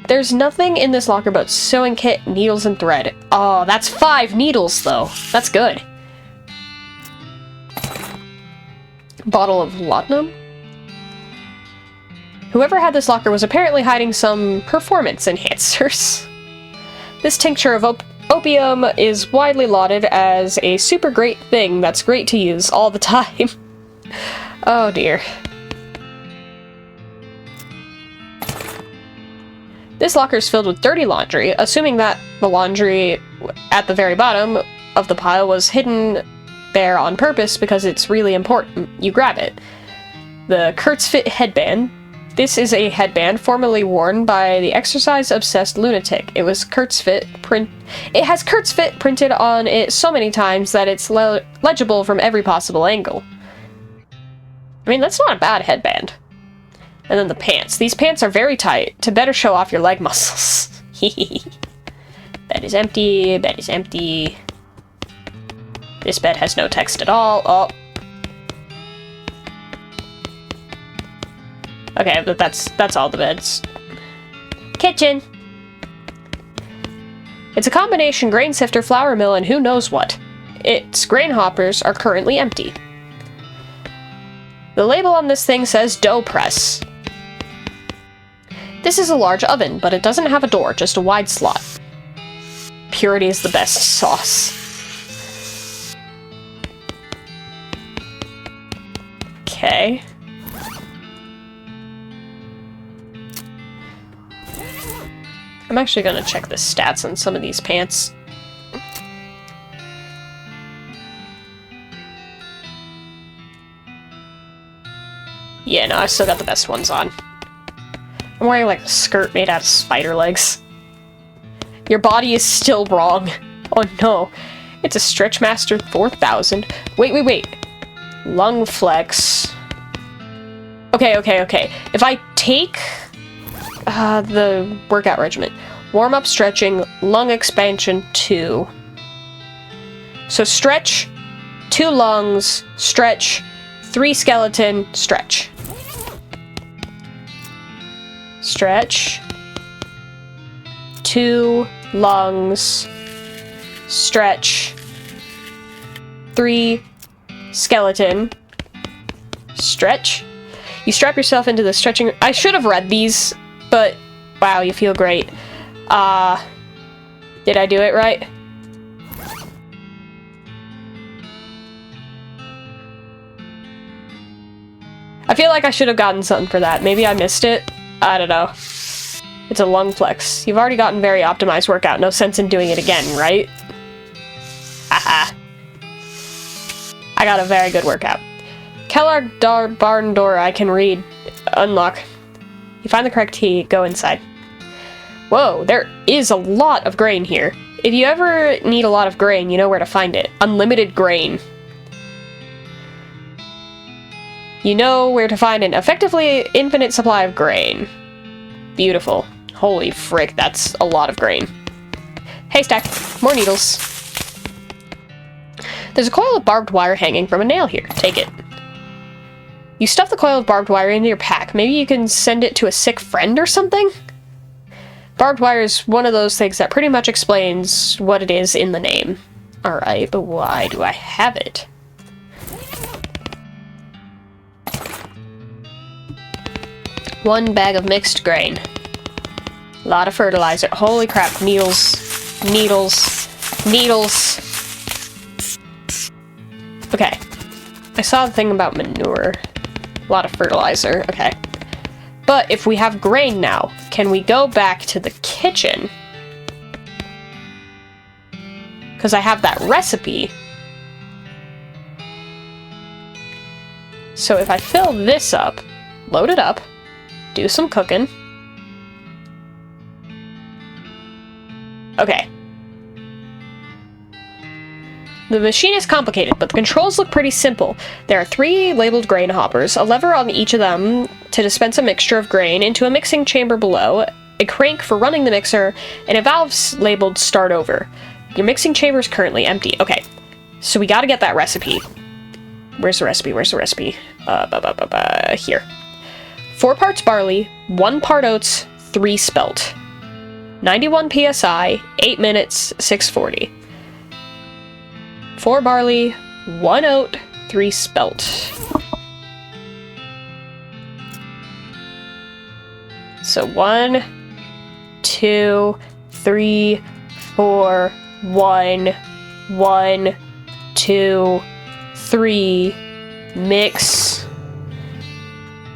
There's nothing in this locker but sewing kit, needles, and thread. Oh, that's 5 needles, though. That's good. Bottle of laudanum? Whoever had this locker was apparently hiding some performance enhancers. This tincture of opium is widely lauded as a super great thing that's great to use all the time. Oh dear. This locker is filled with dirty laundry, assuming that the laundry at the very bottom of the pile was hidden there on purpose because it's really important you grab it. The Kurtz Fit headband. This is a headband formerly worn by the exercise-obsessed lunatic. It has Kurtz Fit printed on it so many times that it's legible from every possible angle. I mean, that's not a bad headband. And then the pants. These pants are very tight to better show off your leg muscles. Bed is empty. Bed is empty. This bed has no text at all. Oh. Okay, but that's all the beds. Kitchen. It's a combination grain sifter, flour mill, and who knows what. Its grain hoppers are currently empty. The label on this thing says dough press. This is a large oven, but it doesn't have a door, just a wide slot. Purity is the best sauce. Okay. I'm actually gonna check the stats on some of these pants. Yeah, no, I still got the best ones on. I'm wearing like a skirt made out of spider legs. Your body is still wrong. Oh no. It's a Stretchmaster 4000. Wait. Lung flex. Okay. If I take the workout regimen. Warm up stretching, lung expansion 2. So stretch, 2 lungs, stretch, 3 skeleton, stretch. Stretch, 2 lungs, stretch, 3 skeleton, stretch. You strap yourself into the stretching... I should have read these, but wow, you feel great. Did I do it right? I feel like I should have gotten something for that. Maybe I missed it. I don't know. It's a lung flex. You've already gotten very optimized workout. No sense in doing it again, right? Haha. I got a very good workout. Kellogg barn door I can read. Unlock. You find the correct key, go inside. Whoa, there is a lot of grain here. If you ever need a lot of grain, you know where to find it. Unlimited grain. You know where to find an effectively infinite supply of grain. Beautiful. Holy frick, that's a lot of grain. Haystack. More needles. There's a coil of barbed wire hanging from a nail here. Take it. You stuff the coil of barbed wire into your pack. Maybe you can send it to a sick friend or something? Barbed wire is one of those things that pretty much explains what it is in the name. Alright, but why do I have it? One bag of mixed grain. A lot of fertilizer. Holy crap, needles. Needles. Needles. Okay. I saw the thing about manure. A lot of fertilizer. Okay. But if we have grain now, can we go back to the kitchen? Because I have that recipe. So if I fill this up, load it up, do some cooking. Okay. The machine is complicated, but the controls look pretty simple. There are 3 labeled grain hoppers, a lever on each of them to dispense a mixture of grain into a mixing chamber below, a crank for running the mixer, and a valve labeled start over. Your mixing chamber is currently empty. Okay, so we gotta get that recipe. Where's the recipe? Here. 4 parts barley, 1 part oats, 3 spelt. 91 psi, 8 minutes, 640. 4 barley, 1 oat, 3 spelt. So 1, 2, 3, 4, 1, 1, 2, 3, mix.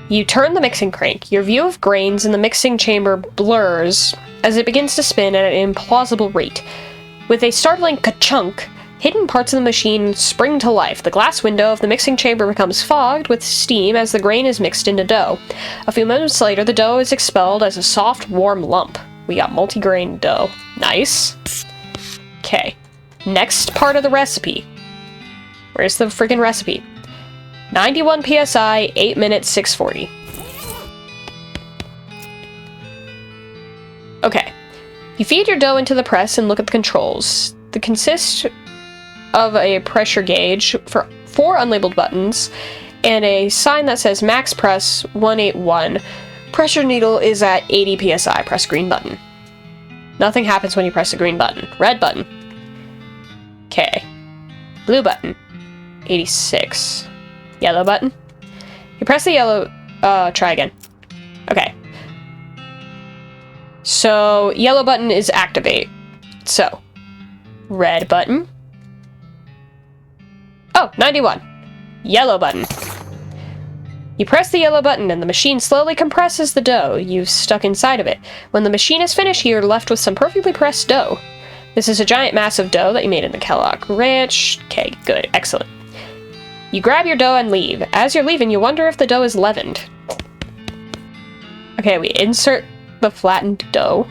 You turn the mixing crank. Your view of grains in the mixing chamber blurs as it begins to spin at an implausible rate. With a startling ka-chunk, hidden parts of the machine spring to life. The glass window of the mixing chamber becomes fogged with steam as the grain is mixed into dough. A few moments later, the dough is expelled as a soft, warm lump. We got multigrain dough. Nice. Okay. Next part of the recipe. Where's the friggin' recipe? 91 psi, 8 minutes, 640. Okay. You feed your dough into the press and look at the controls. They consist of a pressure gauge for 4 unlabeled buttons and a sign that says max press 181. Pressure needle is at 80 psi. Press green button. Nothing happens when you press the green button. Red button. Okay. Blue button. 86. Yellow button. You press the yellow... try again. Okay. So, yellow button is activate. So, red button. Oh, 91. Yellow button. You press the yellow button and the machine slowly compresses the dough you've stuck inside of it. When the machine is finished, you're left with some perfectly pressed dough. This is a giant mass of dough that you made in the Kellogg Ranch. Okay, good. Excellent. You grab your dough and leave. As you're leaving, you wonder if the dough is leavened. Okay, we insert the flattened dough.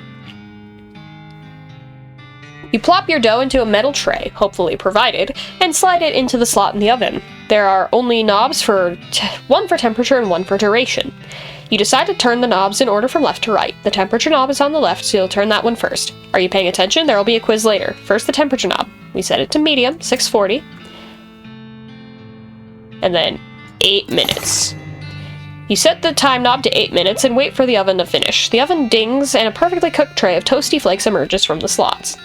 You plop your dough into a metal tray, hopefully provided, and slide it into the slot in the oven. There are only knobs for one for temperature and one for duration. You decide to turn the knobs in order from left to right. The temperature knob is on the left, so you'll turn that one first. Are you paying attention? There will be a quiz later. First, the temperature knob. We set it to medium, 640. And then 8 minutes. You set the time knob to 8 minutes and wait for the oven to finish. The oven dings and a perfectly cooked tray of toasty flakes emerges from the slots.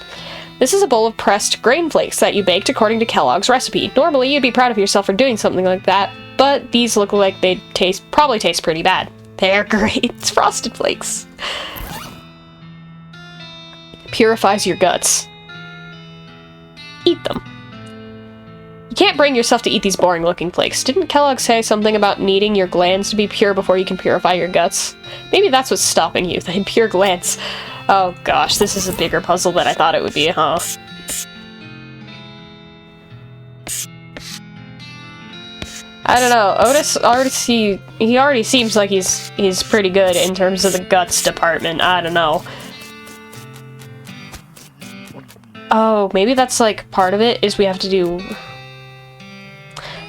This is a bowl of pressed grain flakes that you baked according to Kellogg's recipe. Normally, you'd be proud of yourself for doing something like that, but these look like they probably taste pretty bad. They're great. It's frosted flakes. Purifies your guts. Eat them. You can't bring yourself to eat these boring-looking flakes. Didn't Kellogg say something about needing your glands to be pure before you can purify your guts? Maybe that's what's stopping you, the impure glands. Oh gosh, this is a bigger puzzle than I thought it would be, huh? I don't know, Otis he already seems like he's pretty good in terms of the guts department. I don't know. Oh, maybe that's like part of it, is we have to do...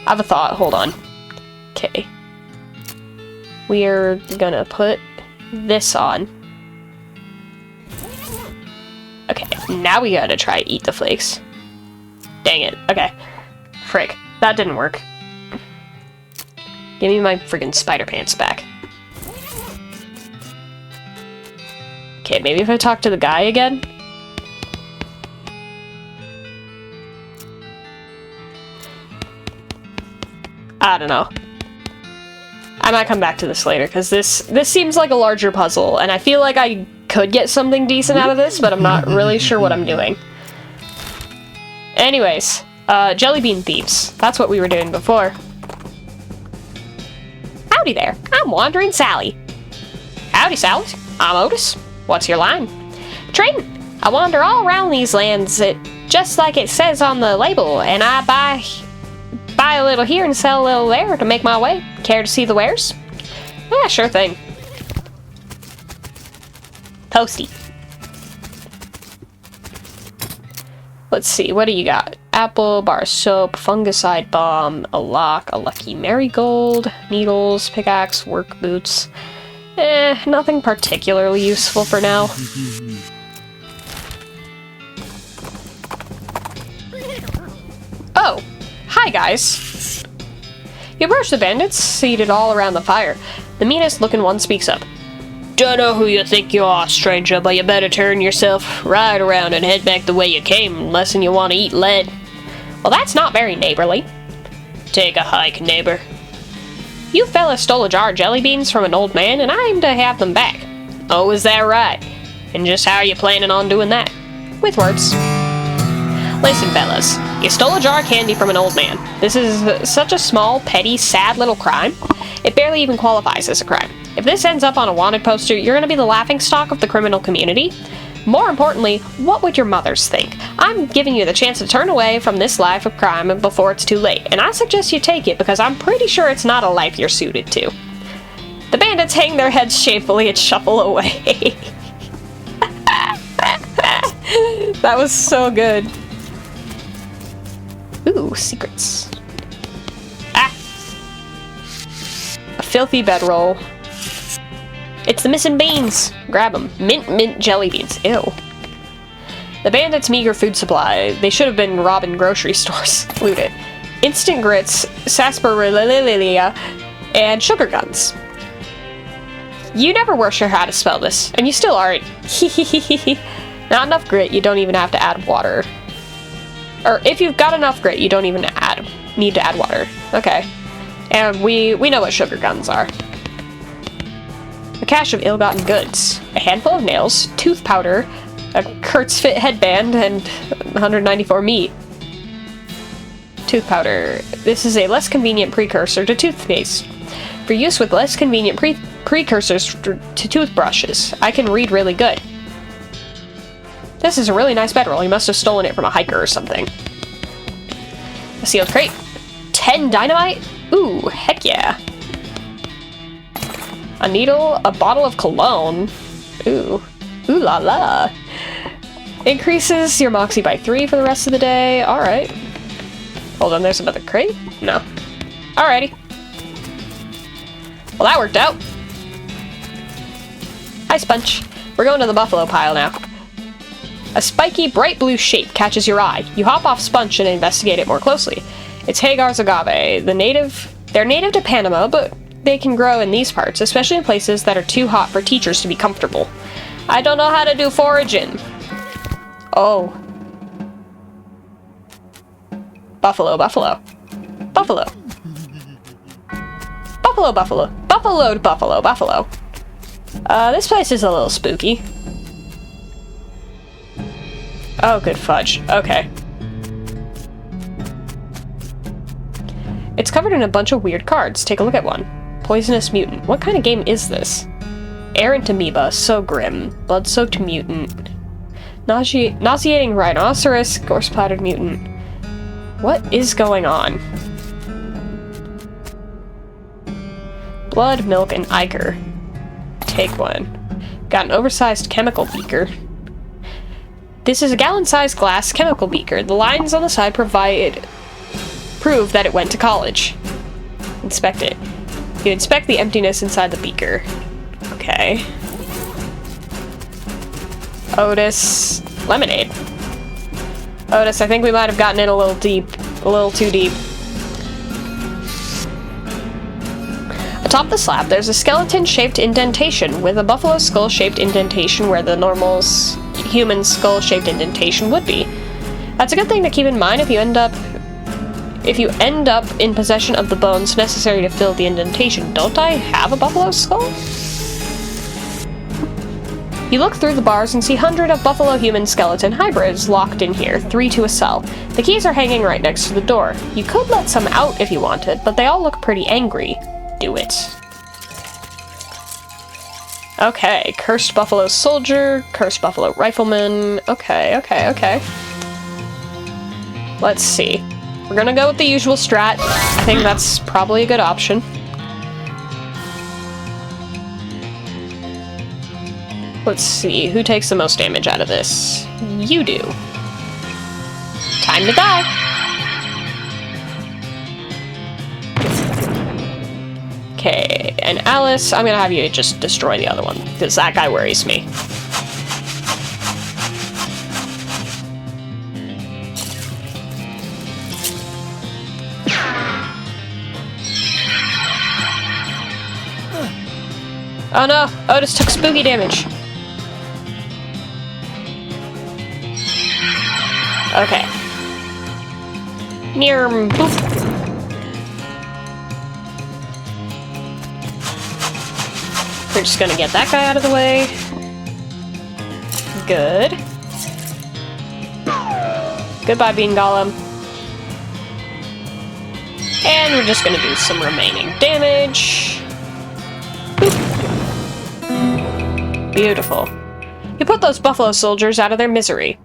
I have a thought, hold on. Okay. We're gonna put this on. Okay, now we gotta try eat the flakes. Dang it. Okay. Frick. That didn't work. Give me my friggin' spider pants back. Okay, maybe if I talk to the guy again? I don't know. I might come back to this later, because this seems like a larger puzzle, and I feel like I could get something decent out of this, but I'm not really sure what I'm doing. Anyways, jelly bean thieves. That's what we were doing before. Howdy there, I'm Wandering Sally. Howdy, Sally. I'm Otis. What's your line? Trading. I wander all around these lands, just like it says on the label, and I buy a little here and sell a little there to make my way. Care to see the wares? Yeah, sure thing. Toasty. Let's see, what do you got? apple, bar of soap, fungicide bomb, a lock, a lucky marigold, needles, pickaxe, work boots. Nothing particularly useful for now. Oh, hi guys. You approach the bandits, seated all around the fire. The meanest looking one speaks up. Dunno who you think you are, stranger, but you better turn yourself right around and head back the way you came, unless you want to eat lead. Well, that's not very neighborly. Take a hike, neighbor. You fellas stole a jar of jelly beans from an old man, and I'm to have them back. Oh, is that right? And just how are you planning on doing that? With words. Listen, fellas, you stole a jar of candy from an old man. This is such a small, petty, sad little crime. It barely even qualifies as a crime. If this ends up on a wanted poster, you're going to be the laughingstock of the criminal community. More importantly, what would your mothers think? I'm giving you the chance to turn away from this life of crime before it's too late, and I suggest you take it because I'm pretty sure it's not a life you're suited to. The bandits hang their heads shamefully and shuffle away. That was so good. Ooh, secrets. Ah! A filthy bedroll. It's the missing beans! Grab them. Mint jelly beans. Ew. The bandits' meager food supply. They should have been robbing grocery stores. Loot it. Instant grits, sarsaparilla, and sugar guns. You never were sure how to spell this, and you still aren't. Not enough grit, you don't even have to add water. Or if you've got enough grit, you don't even need to add water. Okay. And we know what sugar guns are. A cache of ill-gotten goods. A handful of nails, tooth powder, a Kurtz Fit headband, and 194 meat. Tooth powder. This is a less convenient precursor to toothpaste. For use with less convenient precursors to toothbrushes. I can read really good. This is a really nice bedroll. You must have stolen it from a hiker or something. A sealed crate. 10 dynamite? Ooh, heck yeah. A needle, a bottle of cologne. Ooh. Ooh la la. Increases your moxie by 3 for the rest of the day. Alright. Hold on, there's another crate? No. Alrighty. Well, that worked out. Hi, Sponge. We're going to the buffalo pile now. A spiky, bright blue shape catches your eye. You hop off Sponge and investigate it more closely. It's Hagar's agave. They're native to Panama, but they can grow in these parts, especially in places that are too hot for teachers to be comfortable. I don't know how to do foraging. Oh. Buffalo, buffalo. Buffalo. Buffalo, buffalo. Buffalo, buffalo, buffalo. This place is a little spooky. Oh, good fudge. Okay. It's covered in a bunch of weird cards. Take a look at one. Poisonous mutant. What kind of game is this? Errant amoeba. So grim. Blood-soaked mutant. Nauseating rhinoceros. Gore-splattered mutant. What is going on? Blood, milk, and ichor. Take one. Got an oversized chemical beaker. This is a gallon-sized glass chemical beaker. The lines on the side prove that it went to college. Inspect it. You inspect the emptiness inside the beaker. Okay. Otis. Lemonade. Otis, I think we might have gotten in a little deep. A little too deep. Atop the slab, there's a skeleton-shaped indentation with a buffalo skull-shaped indentation where the normal human skull-shaped indentation would be. That's a good thing to keep in mind if you end up in possession of the bones necessary to fill the indentation. Don't I have a buffalo skull? You look through the bars and see hundreds of buffalo-human skeleton hybrids locked in here, 3 to a cell. The keys are hanging right next to the door. You could let some out if you wanted, but they all look pretty angry. Do it. Okay, cursed buffalo soldier, cursed buffalo rifleman. Okay. Let's see. We're gonna go with the usual strat. I think that's probably a good option. Let's see, who takes the most damage out of this? You do. Time to die. Okay, and Alice, I'm gonna have you just destroy the other one, because that guy worries me. Oh no, Otis took spooky damage. Okay. Near boop. We're just gonna get that guy out of the way. Good. Goodbye, Bean Golem. And we're just gonna do some remaining damage. Boop. Beautiful. You put those buffalo soldiers out of their misery.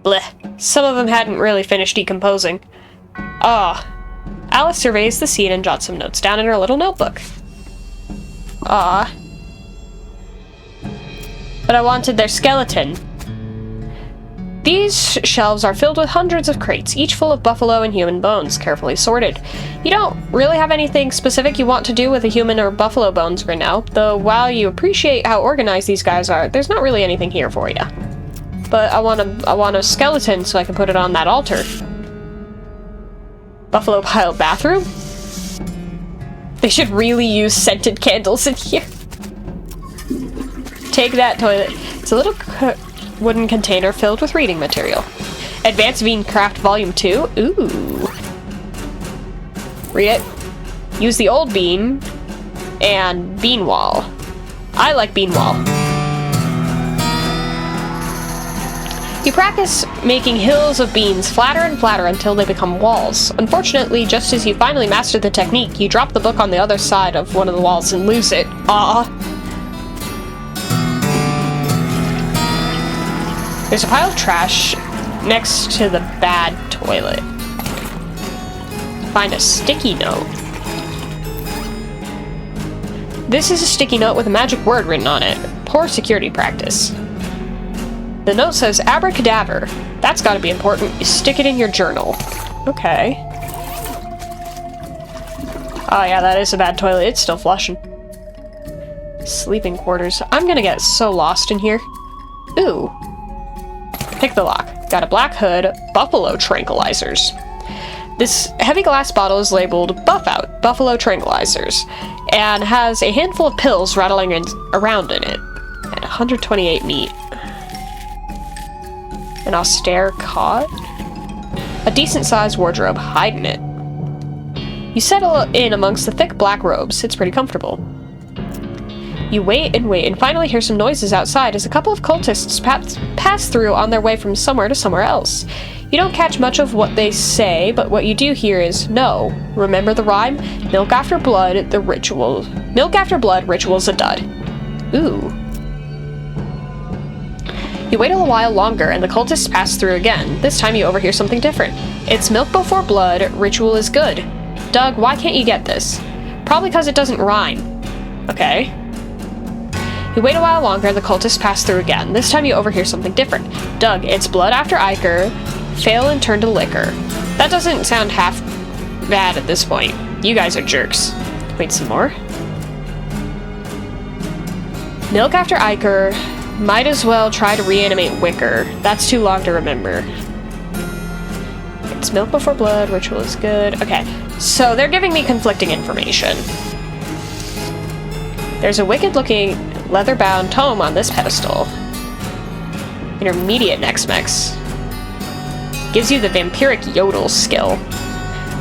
Blech. Some of them hadn't really finished decomposing. Ah. Alice surveys the scene and jots some notes down in her little notebook. Ah. But I wanted their skeleton. These shelves are filled with hundreds of crates, each full of buffalo and human bones, carefully sorted. You don't really have anything specific you want to do with a human or buffalo bones right now, though while you appreciate how organized these guys are, there's not really anything here for you. But I want a skeleton so I can put it on that altar. Buffalo pile bathroom? They should really use scented candles in here. Take that toilet. It's a little wooden container filled with reading material. Advanced Bean Craft Volume 2. Ooh. Read it. Use the old bean and bean wall. I like bean wall. You practice making hills of beans flatter and flatter until they become walls. Unfortunately, just as you finally master the technique, you drop the book on the other side of one of the walls and lose it. There's a pile of trash next to the bad toilet. Find a sticky note. This is a sticky note with a magic word written on it. Poor security practice. The note says abracadabra. That's gotta be important. You stick it in your journal. Okay. Oh yeah, that is a bad toilet. It's still flushing. Sleeping quarters. I'm gonna get so lost in here. Ooh. Pick the lock. Got a black hood, buffalo tranquilizers. This heavy glass bottle is labeled Buff Out, Buffalo Tranquilizers, and has a handful of pills rattling around in it. And 128 meat. An austere cot? A decent-sized wardrobe hiding it. You settle in amongst the thick black robes. It's pretty comfortable. You wait and finally hear some noises outside as a couple of cultists pass through on their way from somewhere to somewhere else. You don't catch much of what they say, but what you do hear is, no. Remember the rhyme? Milk after blood, the ritual. Milk after blood, ritual's a dud. Ooh. You wait a while longer, and the cultists pass through again. This time you overhear something different. It's milk before blood, ritual is good. Doug, why can't you get this? Probably because it doesn't rhyme. Okay. You wait a while longer, and the cultists pass through again. This time you overhear something different. Doug, it's blood after ichor, fail and turn to liquor. That doesn't sound half bad at this point. You guys are jerks. Wait, some more? Milk after ichor, might as well try to reanimate wicker. That's too long to remember. It's milk before blood, ritual is good. Okay, so they're giving me conflicting information. There's a wicked-looking leather-bound tome on this pedestal. Intermediate Nex-Mex. Gives you the vampiric yodel skill.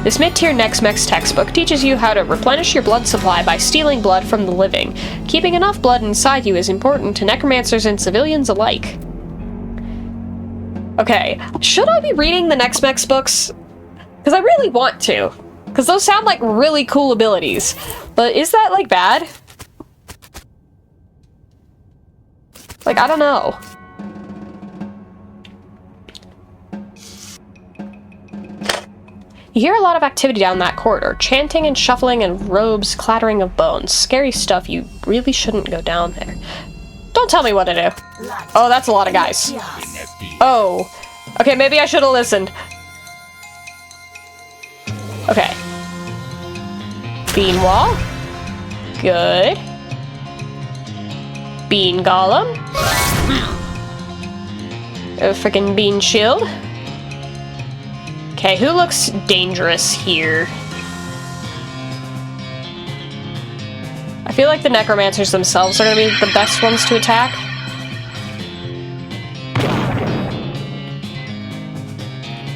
This mid-tier Nex-Mex textbook teaches you how to replenish your blood supply by stealing blood from the living. Keeping enough blood inside you is important to necromancers and civilians alike. Okay, should I be reading the Nex-Mex books? Because I really want to. Because those sound like really cool abilities. But is that, like, bad? Like, I don't know. You hear a lot of activity down that corridor. Chanting and shuffling and robes, clattering of bones. Scary stuff. You really shouldn't go down there. Don't tell me what to do. Oh, that's a lot of guys. Oh, Okay, maybe I should have listened. Okay. Bean wall. Good. Bean golem. A freaking bean shield. Okay, who looks dangerous here? I feel like the necromancers themselves are gonna be the best ones to attack.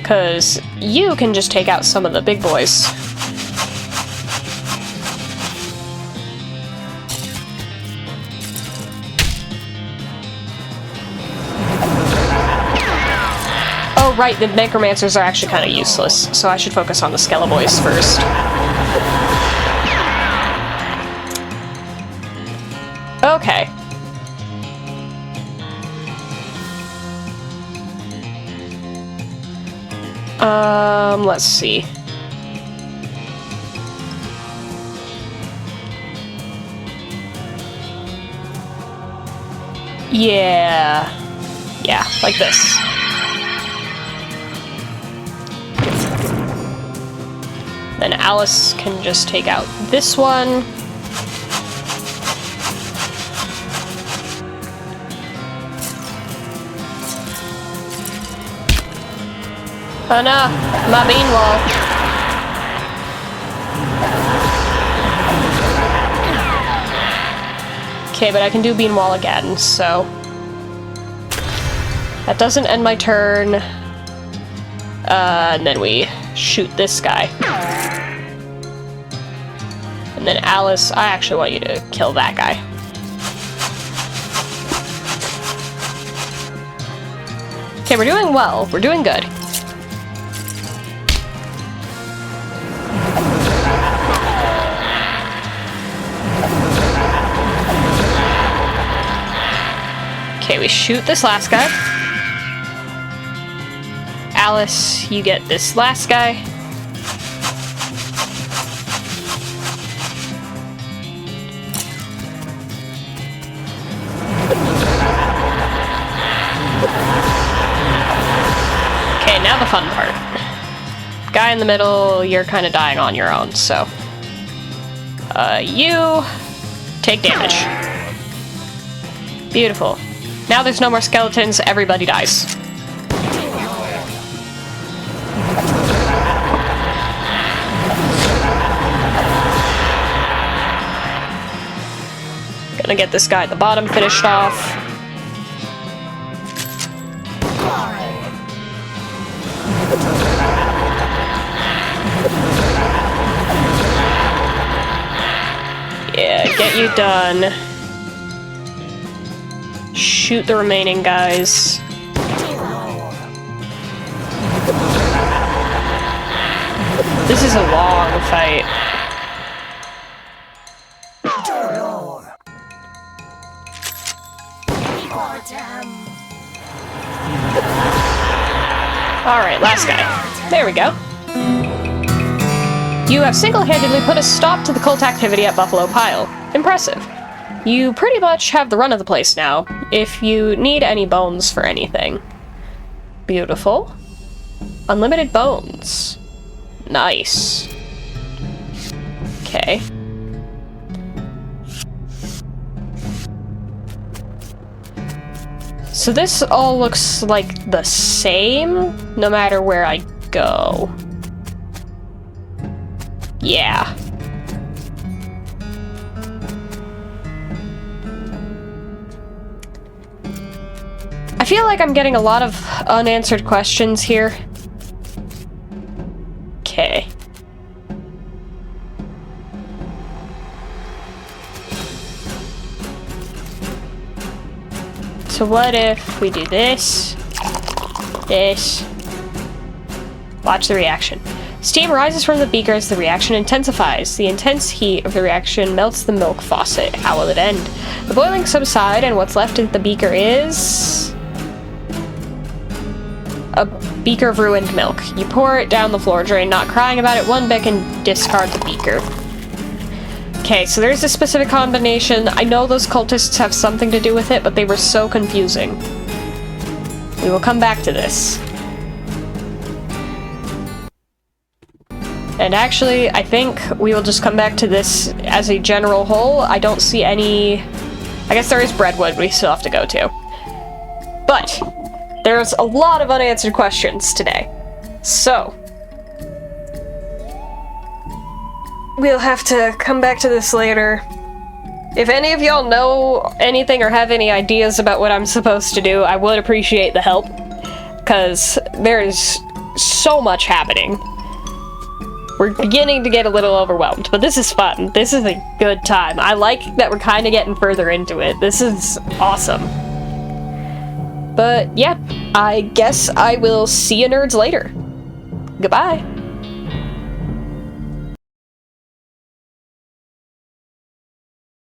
Because you can just take out some of the big boys. Oh right, the necromancers are actually kind of useless, so I should focus on the Skelleboys first. Okay. Let's see. Yeah, like this. Then Alice can just take out this one. Oh no, my bean wall. Okay, but I can do bean wall again, so... That doesn't end my turn. And then we shoot this guy. And then Alice, I actually want you to kill that guy. Okay, we're doing well. We're doing good. Okay, we shoot this last guy. Alice, you get this last guy. Okay, now the fun part. Guy in the middle, you're kind of dying on your own, so... you... take damage. Beautiful. Now there's no more skeletons, everybody dies. Gonna get this guy at the bottom finished off. Yeah, get you done. Shoot the remaining guys. This is a long fight. Alright, last guy. There we go. You have single-handedly put a stop to the cult activity at Buffalo Pile. Impressive. You pretty much have the run of the place now, if you need any bones for anything. Beautiful. Unlimited bones. Nice. Okay. So this all looks like the same, no matter where I go. Yeah. I feel like I'm getting a lot of unanswered questions here. Okay. So what if we do this, this, watch the reaction. Steam rises from the beaker as the reaction intensifies. The intense heat of the reaction melts the milk faucet. How will it end? The boiling subside and what's left of the beaker is... a beaker of ruined milk. You pour it down the floor drain, not crying about it one bit, and discard the beaker. Okay, so there's a specific combination. I know those cultists have something to do with it, but they were so confusing. We will come back to this. And actually, I think we will just come back to this as a general whole. I don't see any... I guess there is Breadwood we still have to go to. But there's a lot of unanswered questions today. So we'll have to come back to this later. If any of y'all know anything or have any ideas about what I'm supposed to do, I would appreciate the help. Because there is so much happening. We're beginning to get a little overwhelmed, but this is fun. This is a good time. I like that we're kind of getting further into it. This is awesome. But yeah, I guess I will see you nerds later. Goodbye.